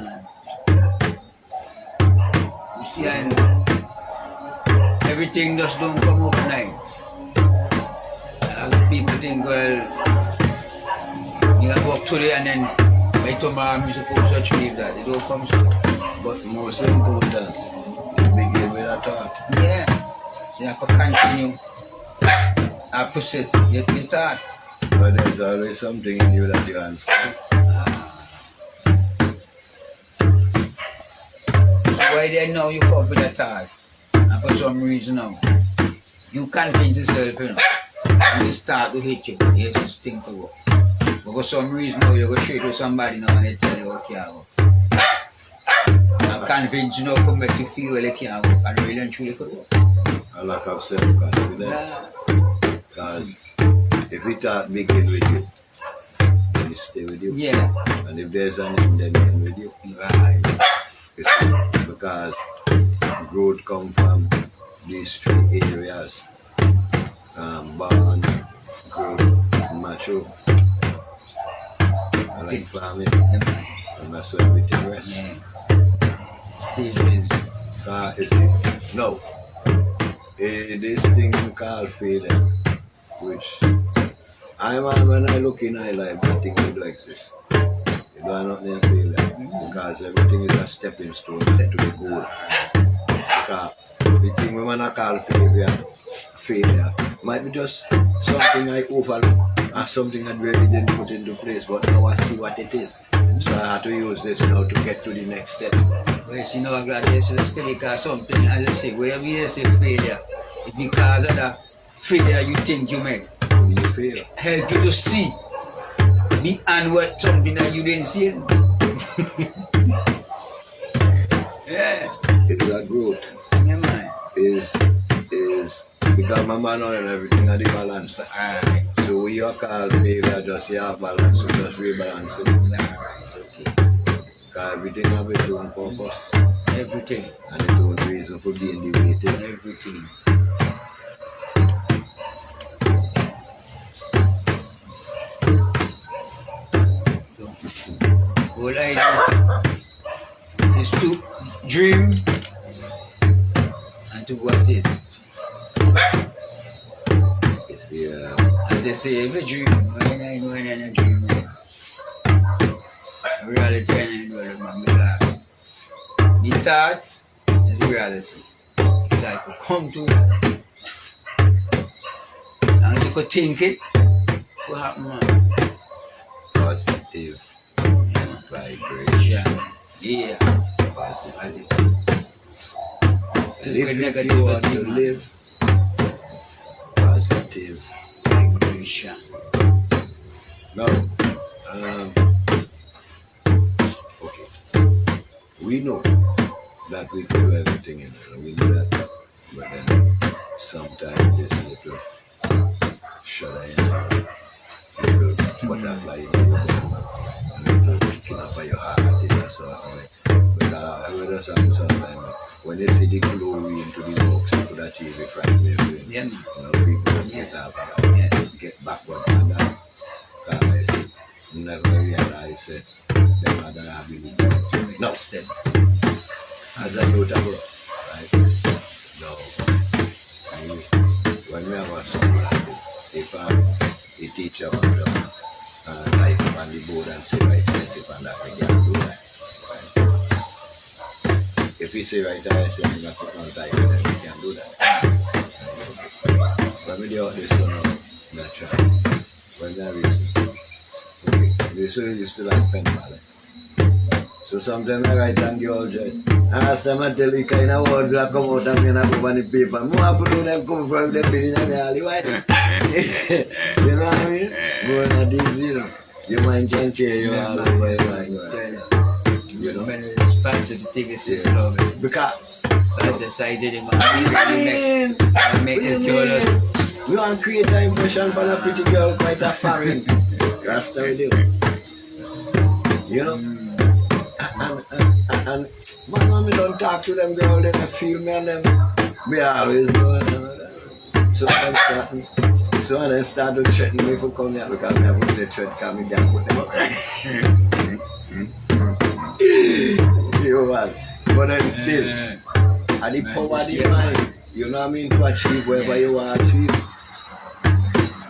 You see, and everything just don't come overnight. A lot of people think, well, you gotta go up today and then by tomorrow I'm supposed to achieve that. It don't come so. But most important, begin with a thought. Yeah. So you have to continue and process your thought. But there's always something in you that you answer. So why then now you come with a thought? And for some reason now, you convince yourself, you know, and this thought will hit you. You just think about it. But for some reason now, you go straight to somebody now and they tell you what you can't work. I'm convinced you know come make you feel well you can't work and really and truly could work. A lack of self-confidence. Because if we thought begin with you, then it stay with you. Yeah. And if there's an end, then it end with you. Right. Because growth comes from these three areas. Born, growth, and mature. I like farming. And that's where everything rests. Yeah. Stages. No. This thing called feeling, which when I look in my life, that thing do exist. You don't have nothing to feel because everything is a stepping stone to the goal. Because the thing we want to call failure might be just something I overlook or something that really didn't put into place, but now I see what it is. So I have to use this now to get to the next step. Well, you know, I'm glad you said that's because something, as I say, whenever you say failure, it's because of the failure you think you make. When you fail. Help you to see beyond what something that you didn't see. Yeah. It's a growth. Yeah, man. Is because my man and everything are the balance. Alright. So we are called failure, just you have balance, so just rebalance it. Alright, okay. Because everything have its own purpose Everything. and its own reason for being the way it is. Everything. So, whole idea is to dream and to what it. It's the As they say, every dream, when I dream, reality and because the thought is reality. Like you come to it and you could think it, what happened, man? Positive vibration. Yeah. Positive. Live If negative you want to thing, man. live positive. Vibration. Now, okay. We know that we can do everything in there. We know that. But then sometimes this little shudder in there, little butterfly in your stomach, a little kicking up of your heart in that sort of way. But I heard us sometimes when they see the glory into the works, you could achieve it right there. Yeah, man. You know, people just get up and get backward and that. Because I say, never realize that them other ability. No, Step. as a youth I grow, right? No. When we have a son like this, if the teacher was like on the board and say right this if and that, we can't do that. Right? If he say right there, I say I'm not put on time, then we can't do that. When we do this one naturally, when they are reason, okay, this used to like pen ballet. So sometimes I write and give all joy. As them I tell you kind of words that come out of me and I go on the paper. More often when them come from them in the alley, right? You know what I mean? Going at this, you know. Your mind can change you all over your mind. You know? Many responses to take it love it. Because That's the size of the man. Make it curious. we want to create an impression for a pretty girl quite a foreign. That's the way they do. You know? And when we don't talk to them girls, then I feel me and them. Me always know. So when they start to threaten me for coming here because I have the threat because I can't put them up. You know what? But then still, and the power of the mind, you know what I mean, to achieve whatever you want to achieve.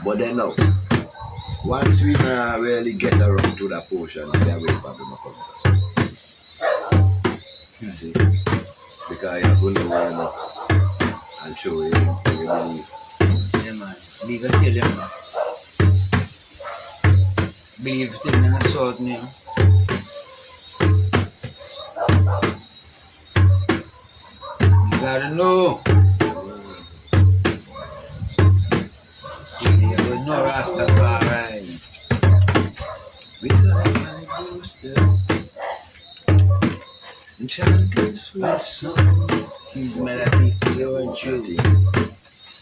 But then now, once we really get around to that portion, then we probably come to us. You see? Because you're going to learn up and show you believe. Yeah, man. Believe and kill them, man. Believe thing in a sword, you know. You gotta know. See, you would know Rastafari. We saw my booster chanting sweet songs. His melody for you and you.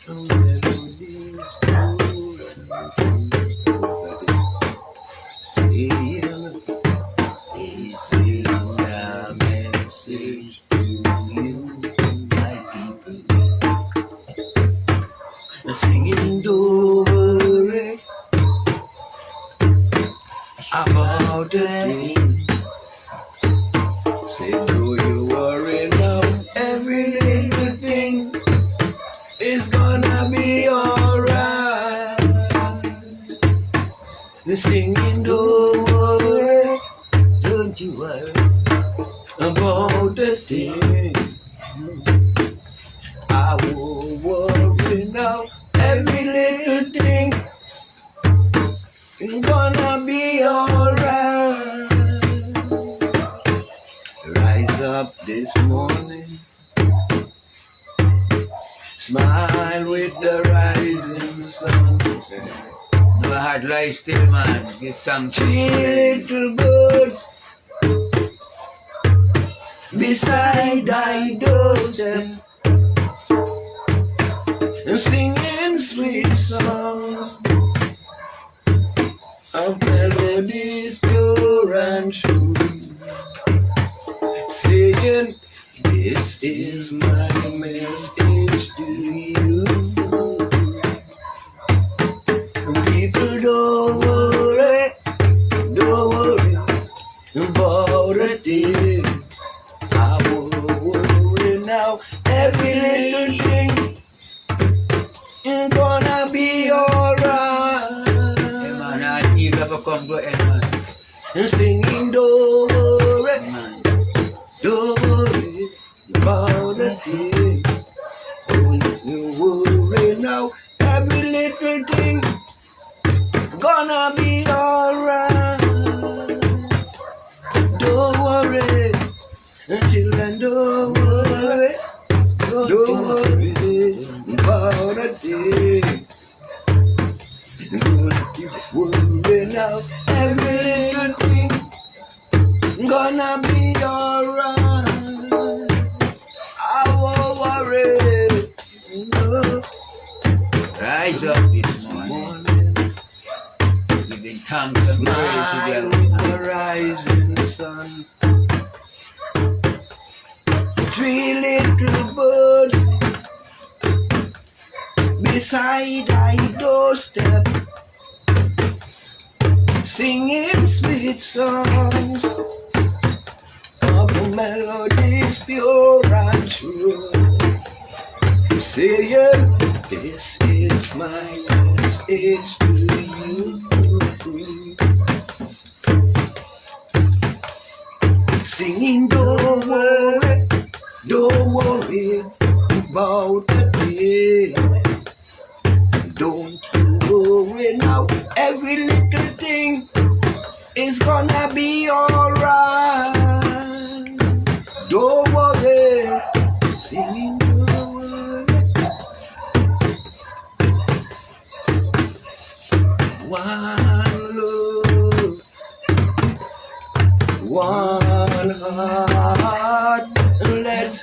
Oh, melodies saying, This is a message to you, my people. singing over it about the thing. Say, do you worry now? Every little thing is gonna be alright. The singing, don't worry, don't you worry about the thing. I won't worry now. Every little thing is gonna be alright. Rise up this morning, smile with the rising sun. Never had life still, man. Give thanks to Three you. little birds beside thy doorstep, singing sweet songs of melodies pure and true, saying, this is my message to you. People, don't worry about a thing. I won't worry now. Every little thing is gonna be alright. Hey, man, you ever come to end, man. and singing, don't worry, don't worry about the thing. Don't you worry now, every little thing gonna be alright. Don't worry, children, don't worry, don't worry about a thing. Don't you worry now, every little thing gonna be alright. I won't worry, no. Rise up this morning, giving thanks and praise to Smile the with the rising sun. 3 little birds beside thy doorstep, singing sweet songs of melodies pure and true, saying, this is my message to you. Singing, don't worry about the day. Don't you worry now, every little thing is gonna be alright. Don't worry, singing, don't worry. One love, one heart, let's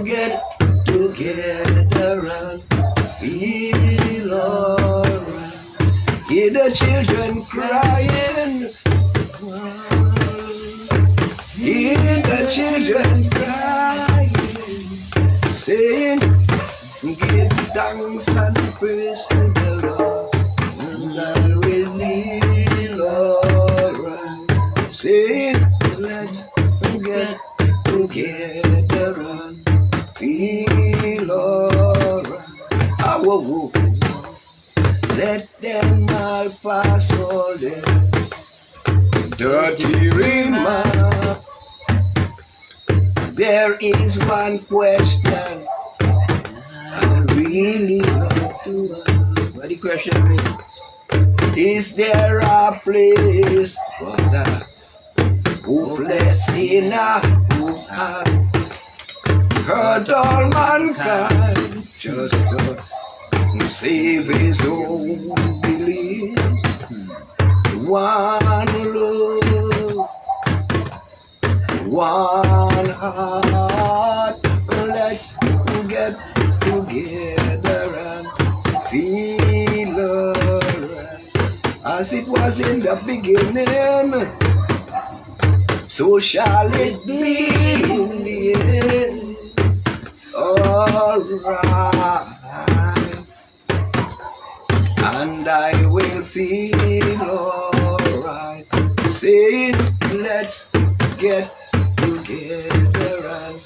get together and feel alright. Hear the children crying, hear the children crying, saying, give thanks and praise to the Lord, and I will feel alright. Saying, let's get together and feel alright. Ah, whoa, whoa. Let them all pass all them dirty remarks. There is one question I really want to ask. What the question is? Is there a place for the hopeless sinner who has hurt all mankind just to save his own belief? One love, one heart, let's get together and feel alright. As it was in the beginning, so shall it be in the end. Alright. And I will feel alright. Saying, let's get together and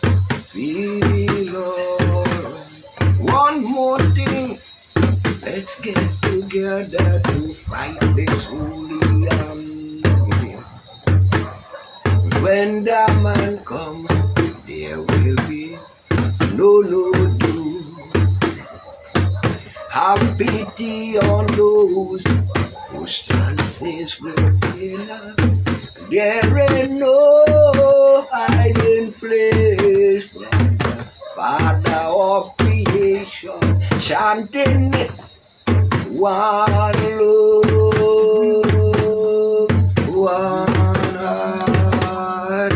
feel alright. One more thing, let's get together to fight this holy army. When the man comes, there will be no doom. Have pity on those whose chances will fail us. There ain't no hiding place from the Father of creation, chanting one love, one heart.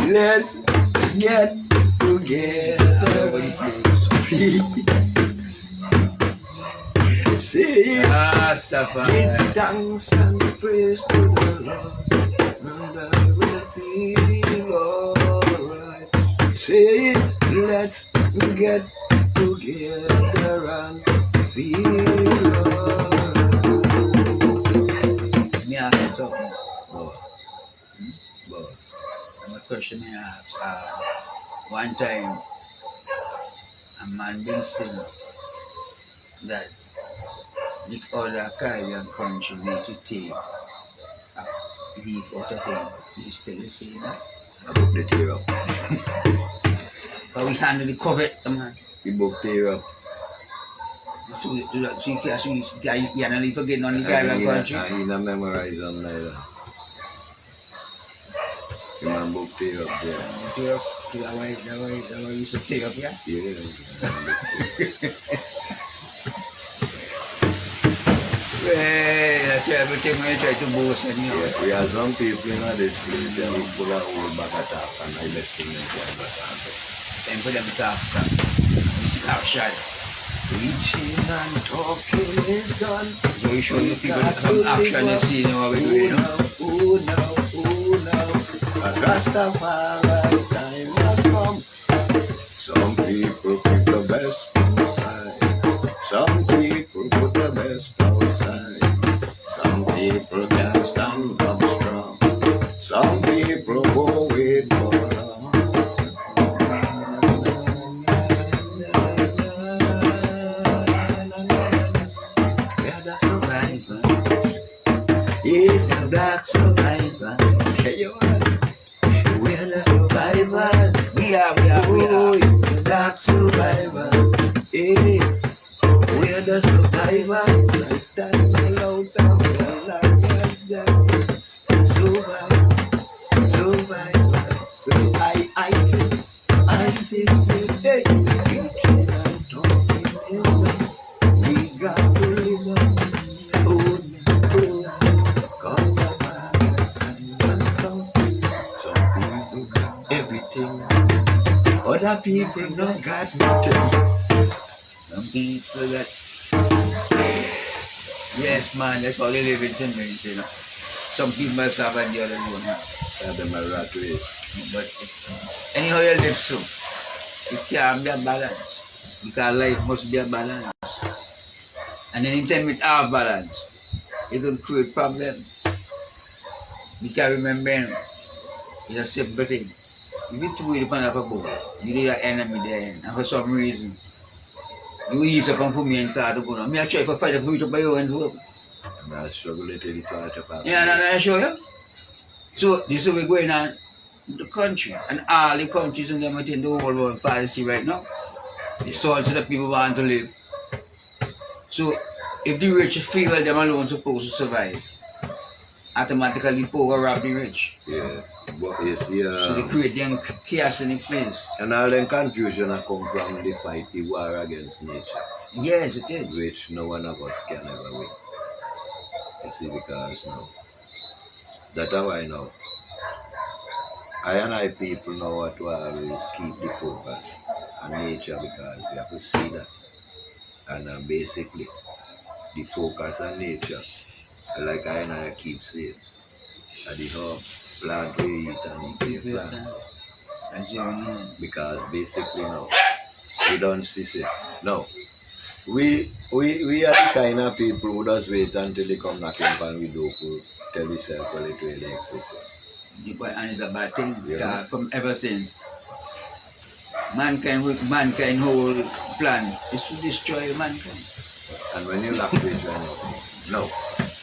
Let's get together. Say, give thanks and praise to the Lord, and I will feel alright. Say, let's get together and feel alright. Me ask you something, boy. Boy, I'm a question I ask. One time, a man been saying that the other Caribbean country need to take a leaf out of him. He's still the same. I book the tear up. But we handle the covet, man. The book tear up. So you can't leave again on the Caribbean country. I don't memorize them neither. The man book tear up there. Tear up. That why you should tear up, yeah? Yeah. Well, that's everything we try to boast and you know. Yeah, we have some people in this place and we pull a whole back attack and I listen to them. Time for them to talk stuff. It's a shot. Preaching and talking is done. So we show you people some action and see what we're doing. Oh no. A Rastafari time has come. Some people put the best inside. Some people put the best outside. Some people can't stand up strong. Some people go with for long. We're the survivor. He's a black survivor. We're the survivor. We are the black survivor. Hey, we're the survivor. Lifetime allowed them to life as death. Survivor. So I see hey. We cannot talk in we got to live on. God has come. Some people got everything. Other people don't got nothing. Some people that, yes man, that's how they live in St. Mary's, you know. Some people must have and the other one. And them a rat race. But anyhow you live so, it can't be a balance. Because life must be a balance. And anytime it have balance, it can create problems. Because remember, it's a simple thing. If you throw it upon a boat, you need an enemy there, and for some reason, you ease up and for me and start to go on. Me I try to fight a fruit by you and do. I struggle a little to Yeah, I show you. So this is what's going on in the country. And all the countries in them within the whole world fantasy right now. The source that people want to live. So if the rich feel like them alone supposed to survive, automatically the poor rob the rich. Yeah. But you see, So they create them chaos in the place. and all the confusion that come from the fight, the war against nature, Yes, it is. which no one of us can ever win. You see, because now, that's how I know. I and I people know what to always keep the focus on nature because we have to see that. And basically, the focus on nature, like I and I keep saying, at the herb, plant we eat and eat the plant. Because basically now, we don't see it. No. We are the kind of people who just wait until they come knocking on we door to tell yourself well it really exists. And it's a bad thing, Yeah. from ever since. Mankind whole plan is to destroy mankind. And when you lock it no.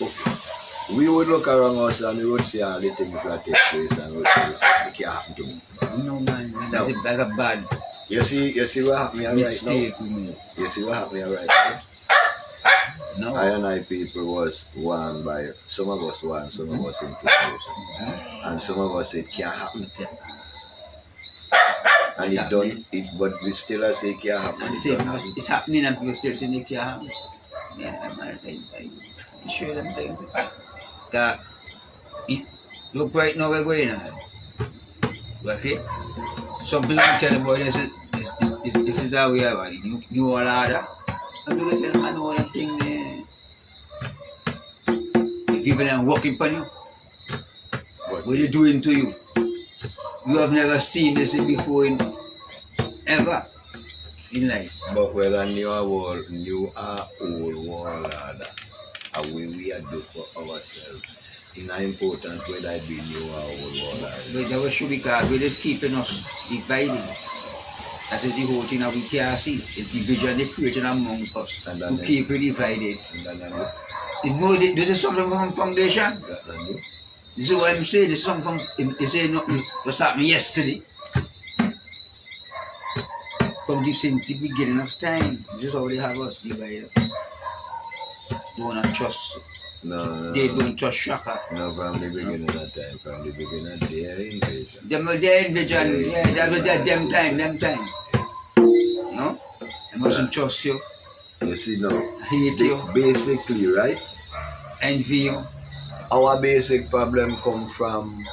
Okay. We would look around us and we would see all the things that take place and we would say it can't happen to me. No man, No. that's a bad You see what happened here right mistake now? with me. You see what happened here right now? No. I and I people was one by some of us one, some of us in 2000. And some of us it can't happen. And it done it, but we still say it can't happen. And It say don't happen. it's happening and people still saying it can't happen. Yeah, I show them things. That look right now we're going on. Okay? Some people tell about this is how we are about it. You all order. And you can tell them I know that thing there. The people that are working for you. But What they doing to you? You have never seen this before ever in life. But whether new or old world order, and we are do for ourselves. It's not important whether it be new or old world order. But that was should be because we're just keeping us divided. That is the whole thing that we can't see. It's division they created among us. And To keep it divided. This is something from foundation. This is what I'm saying. This is something from, they say nothing just happened yesterday. Since the beginning of time. This is how they have us divided. Don't trust. No. They don't trust Shaka. No, from the beginning of time, from the beginning of their invasion. Their invasion, yeah, that was that them time. No? I mustn't trust you. You see now, Hate you. basically, right? Envy you. Our basic problem come from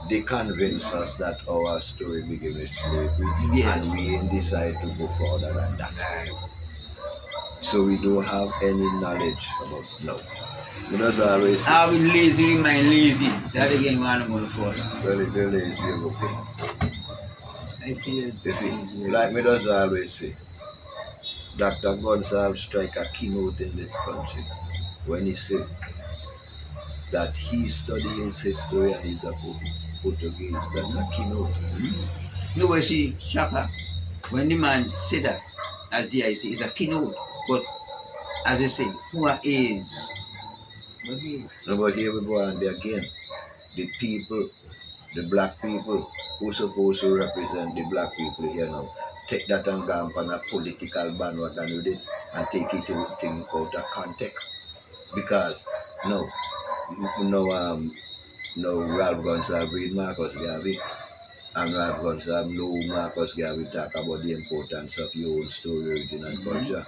they convince us that our story began with slavery, Yes. and we decide to go further than that. So we don't have any knowledge about no. We just always say, I will lazy, remain lazy. That again, one I'm going to follow. well, if you're lazy, you're okay. I feel You see, like me does always say, Dr. Gonsalves strike a keynote in this country when he said that he studied his history and he's a Portuguese. That's a keynote. No, but see, Shaka, when the man said that, as the I say, it's a keynote. But as I say, who are is? No, but here we go and there again. The people, the black people who supposed to represent the black people here now, take that and go on a political bandwagon with it and take it to thing out of context. Because no Ralph Gonsalves read Marcus Garvey, and Ralph Gonsalves know Marcus Garvey talk about the importance of your own story, origin and culture.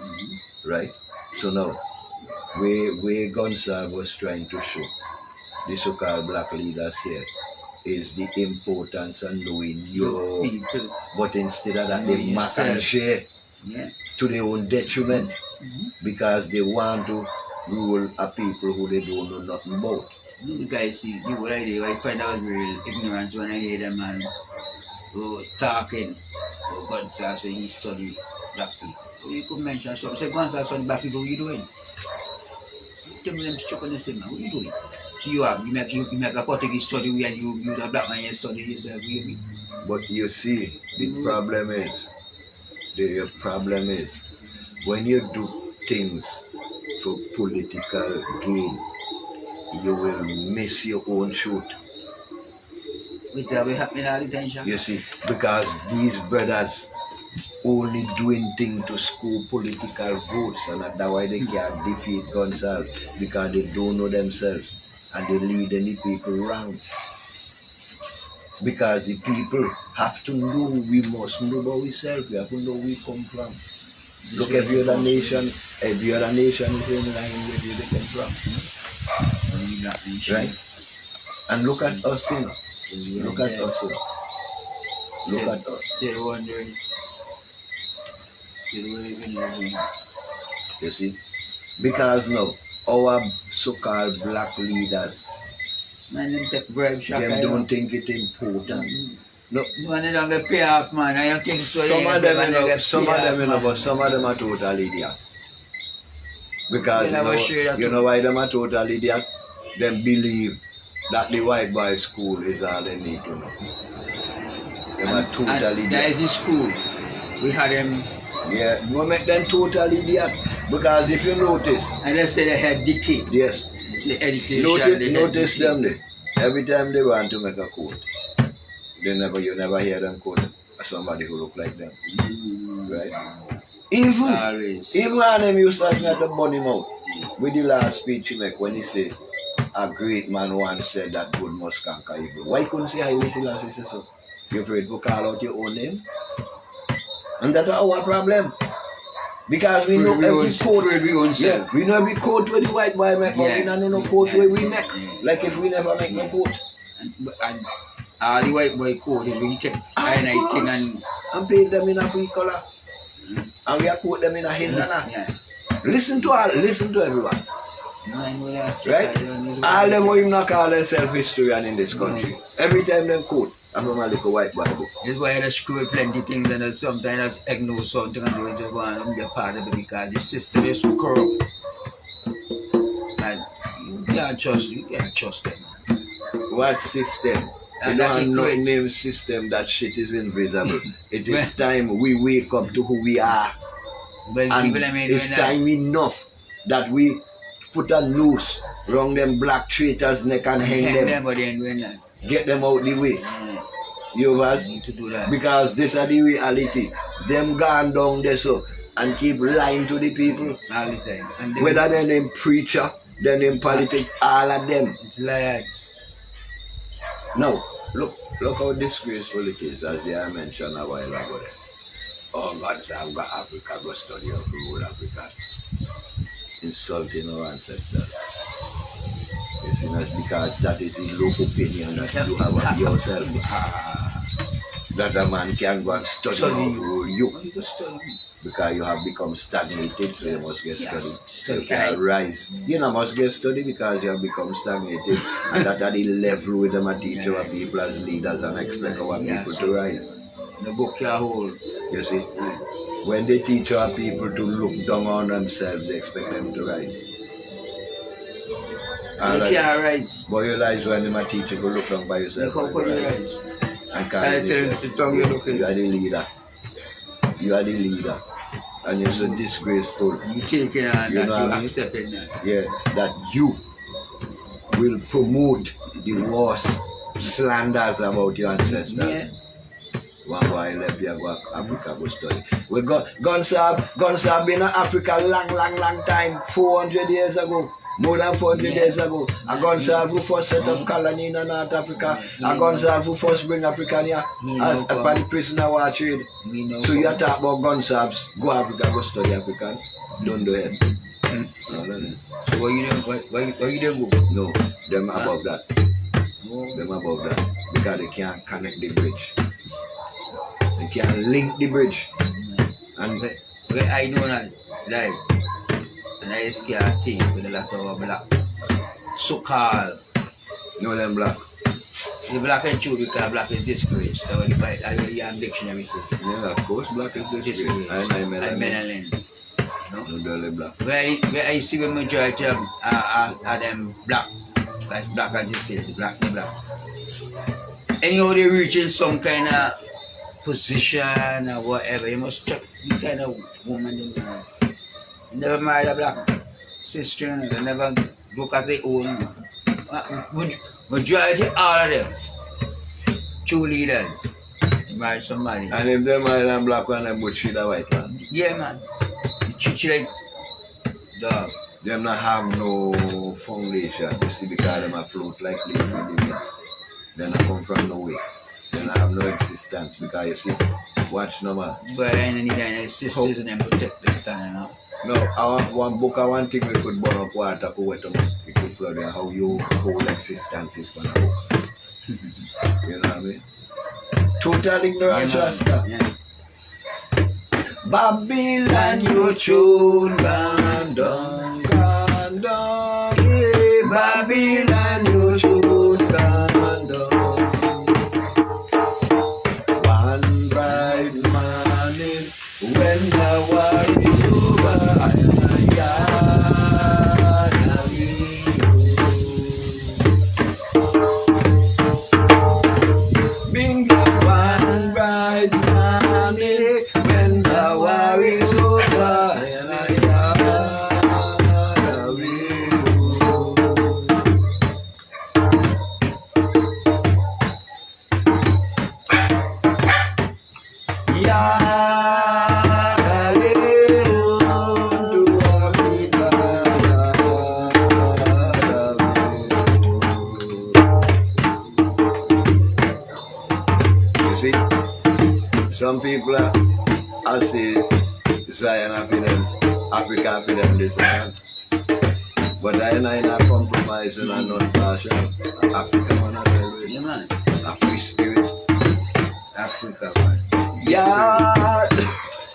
Right? So now, where Gonsalves was trying to show the so-called black leaders here is the importance of knowing your people. But instead of that, they mark and share to their own detriment because they want to rule a people who they don't know nothing about. You guys see, the whole idea, I find out real ignorance when I hear them man talking or Gonsalves say he study black people. So you could mention something, say Gonsalves study black people, what are you doing? Tell me them struck on the same man, what are you doing? So you make a Portuguese study and you a black man and study yourself, really. But you see, the problem is when you do things for political gain, you will miss your own truth. Which that will happen all the time, Shaka. You see, because these brothers only doing things to score political votes, and that's why they can't defeat Gonsalves, because they don't know themselves and they lead any people wrong. Because the people have to know, we must know about ourselves, we have to know where we come from. Look, every other nation is in line with where they come from. Right? And look at us, you know. Look at us, you know. Look at us. Still wondering. Still wondering. You see? Because now, our so-called black leaders, Man, them take bribe, Shaka. them don't think it important. No, Man, they don't get pay off, man. I don't think so. some of them, but some of them are total idiot. Because you know why them are total idiot? Them believe that the white boy school is all they need to know. Them are total idiot. There is a school. We had them. Yeah, we make them total idiot. Because if you notice, And they say they had decay. yes, It's the education. notice them there. Every time they want to make a quote, you never hear them quote somebody who look like them. Right? Even when them used to at the bunny mouth with the last speech he make when he said a great man once said that good must conquer evil. Why couldn't say Haile Selassie say so? You afraid to call out your own name? And that's our problem. Because we know every quote. Yeah, we know every quote where the white boy make, but we don't know quote where we make. Like if we never make no quote. And the white boy quote is when you take thing and paint them in a free color. And we are quote them in a Hindana. Listen to everyone. Right? All them who not call themselves historian in this country. Every time them quote, I'm from a little white boy book. That's why they screw plenty things and sometimes ignore something and do it just want to be a part of it because the system is so corrupt. And you can't trust them. What system? We don't have no name system. That shit is invisible. It is time we wake up to who we are. Well, and it's time enough that we put a noose round them black traitors' neck and hang them. Get them out the way. You was because this is the reality. Them gone down there so and keep lying to the people. All the time. And whether they're them preacher, then in politics, all of them. It's liars. Now, look how disgraceful it is, as I mentioned a while ago. Oh God, so I've got Africa, go study how to rule Africa. Insulting our ancestors. You see, that's because that is the low opinion that you have of yourself. That a man can go and study how to rule you. Because you have become stagnated, so you must get study. You can't rise. You know, must get study because you have become stagnated. And that at the level with them a teach our people as leaders and expect our people to rise. The book you hold. You see, when they teach our people to look down on themselves, they expect them to rise. You can't rise. But you rise when they teach you to look down by yourself. How can you rise? And you are the leader. You are the leader. And you're so disgraceful. You take it on you that, you accept it now. Yeah, that you will promote the worst slanders about your ancestors. Yeah. One boy left here, go Africa, go study. We got guns have been in Africa long time, 400 years ago. More than 400 years ago. A guns have who first set up colony in North Africa. A guns have who first bring African here as a prisoner war trade. So you talk about guns have, go Africa, go study African. Don't do it. So why you don't go? No, them above that. Them above that. Because they can't connect the bridge. They can't link the bridge. And where I do not like, and I scare a thing with a lot of black. So-called. No, them black. The black and true because black is disgraced. I will the dictionary. Yeah, of course, black is disgraced. I'm melanin. No, black. Where I see the majority of them black. Like black as you say, the black. Anyhow, they reach in some kind of position or whatever, you must check the kind of woman they marry. You never marry a black sister, they never look at their own. Majority, all of them, true leaders, they marry somebody. And if they marry a black one, they would treat a white one? Yeah, man. You treat you like dog. Them not have no foundation, you see, because them afloat like leaf in the wind. They not come from nowhere. They don't have no existence because you see, watch no man. But I need any sisters and them protect the stand, you know. No, I want one book, I want thing we could burn up water for wet them. We could flood there, how your whole existence is for a book. You know what I mean? Total ignorance, Rasta. Yeah. Babylon, you tune, gone down. Yeah, Babylon, you tune, gone down. When the war is over, being the one bright morning, when the war is over, some people are say Zion for them, Africa for them, this and that. But I not compromising and not partial. Africa man as well. Yeah, man. A free spirit. Africa, man. Yeah,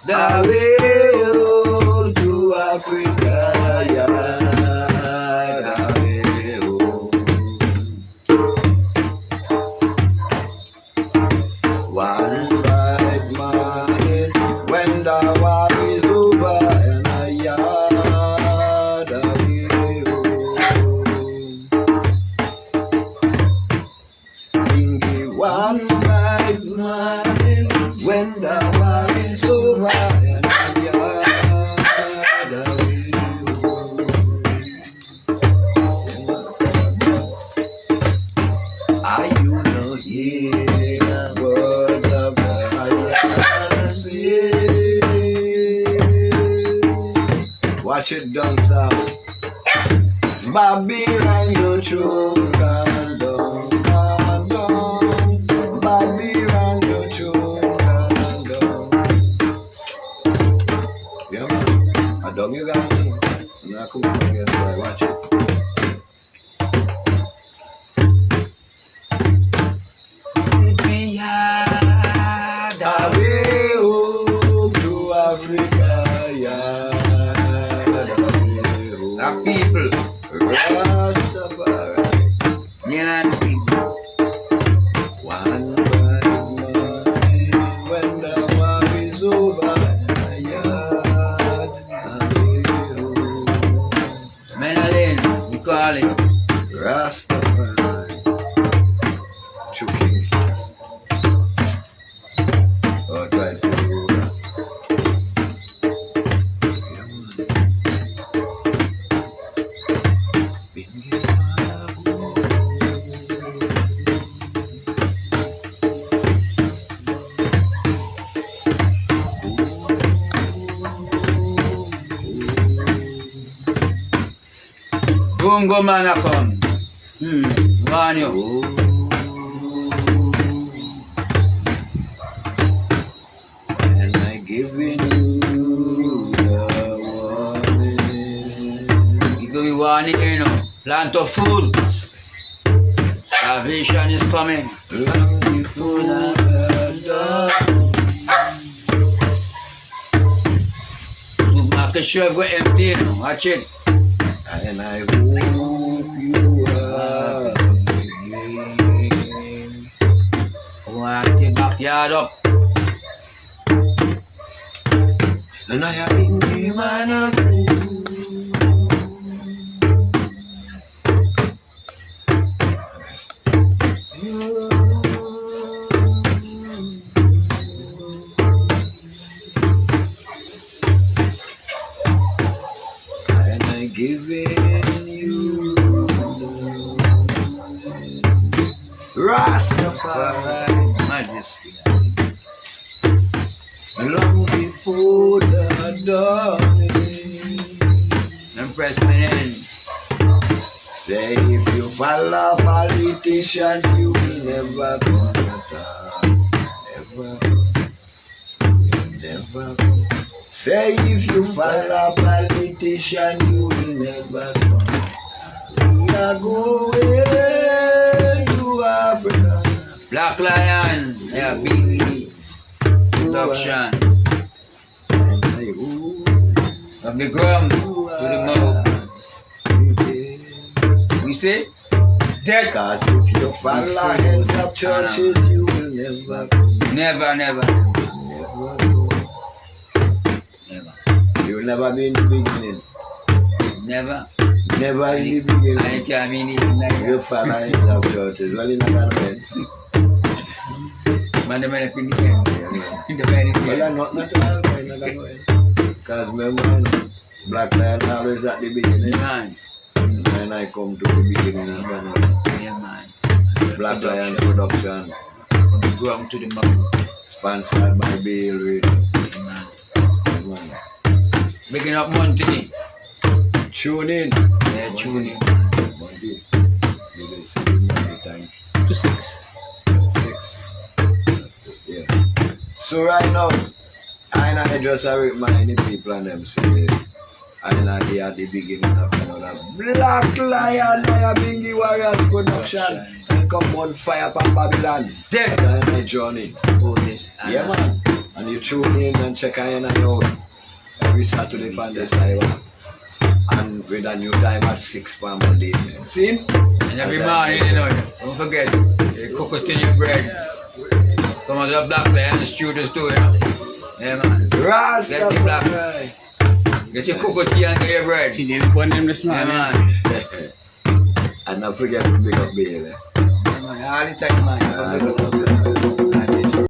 the way to Africa, yeah. One bright morning when the war is over and are you not here? Word of the watch it dance out. Babylon, your throne down, down. Babylon, your throne down. Yeah, man. I don't you got me. I'm not coming again, boy. Watch it. Away home to Africa, yeah. Our people, Rastafari, Nyan people. one bright morning when the war is over, away home. Menalin, we call it. Rastafari, choking. Oh, try to do that. Yeah, man. Bingi Bongo man a come. Warn you. And I giving you the warning. People be warning you know. Plant of food. Salvation is coming. Long before the dawn. Supermarket shelf go empty you know. Watch it. And I hope you are again. Want the backyard up. And I have been the man again. And I giving you Rastafari, Majesty. long before the dawning. Empress Menen. Say if you follow politicians, you will never come at all. Never. Say if you follow politicians, you will never come. We are going to Africa. Black Lion. Nyahbinghi. Production. From the ground to the mouth. We say, dead. Cause if you follow heads of churches, you will never come. Never. Never You will never be in the beginning. Never. Never in the beginning. I can't mean it like You that. follow heads of churches. Well, you're not going to win. Man, the man up in the end. The man in the Well, end. you're not natural, you're not going to win. Because remember, Black Lion always at the beginning. Man. And I come to the beginning of Yeah, man. Black Lion Production. From the ground to the mouth. Sponsored by Bale Radio. Man. Man. Making up Monty. Tune in. Yeah, tune in. Monday. You will see him many times. To 6. 6. Yeah. So right now, I just remind the people and them say, I'm not here at the beginning of another Black Lion Nyahbinghi Warriors production. And come on fire from Babylon. Dead. And my journey. Oh, this. Yeah, man. And you tune in and check in out every Saturday from this time. And with a new time at 6 per Monday. See? And every morning, you know, don't forget, you cook it in your bread. Come on to the Black Lion studios too, you know. Yeah, man. Get the black. Rastafari. Get your cocoa tea and get your bread. See, they put them this Yeah, morning. man. And not forget to pick up Bailey. Yeah, man. All the time, man.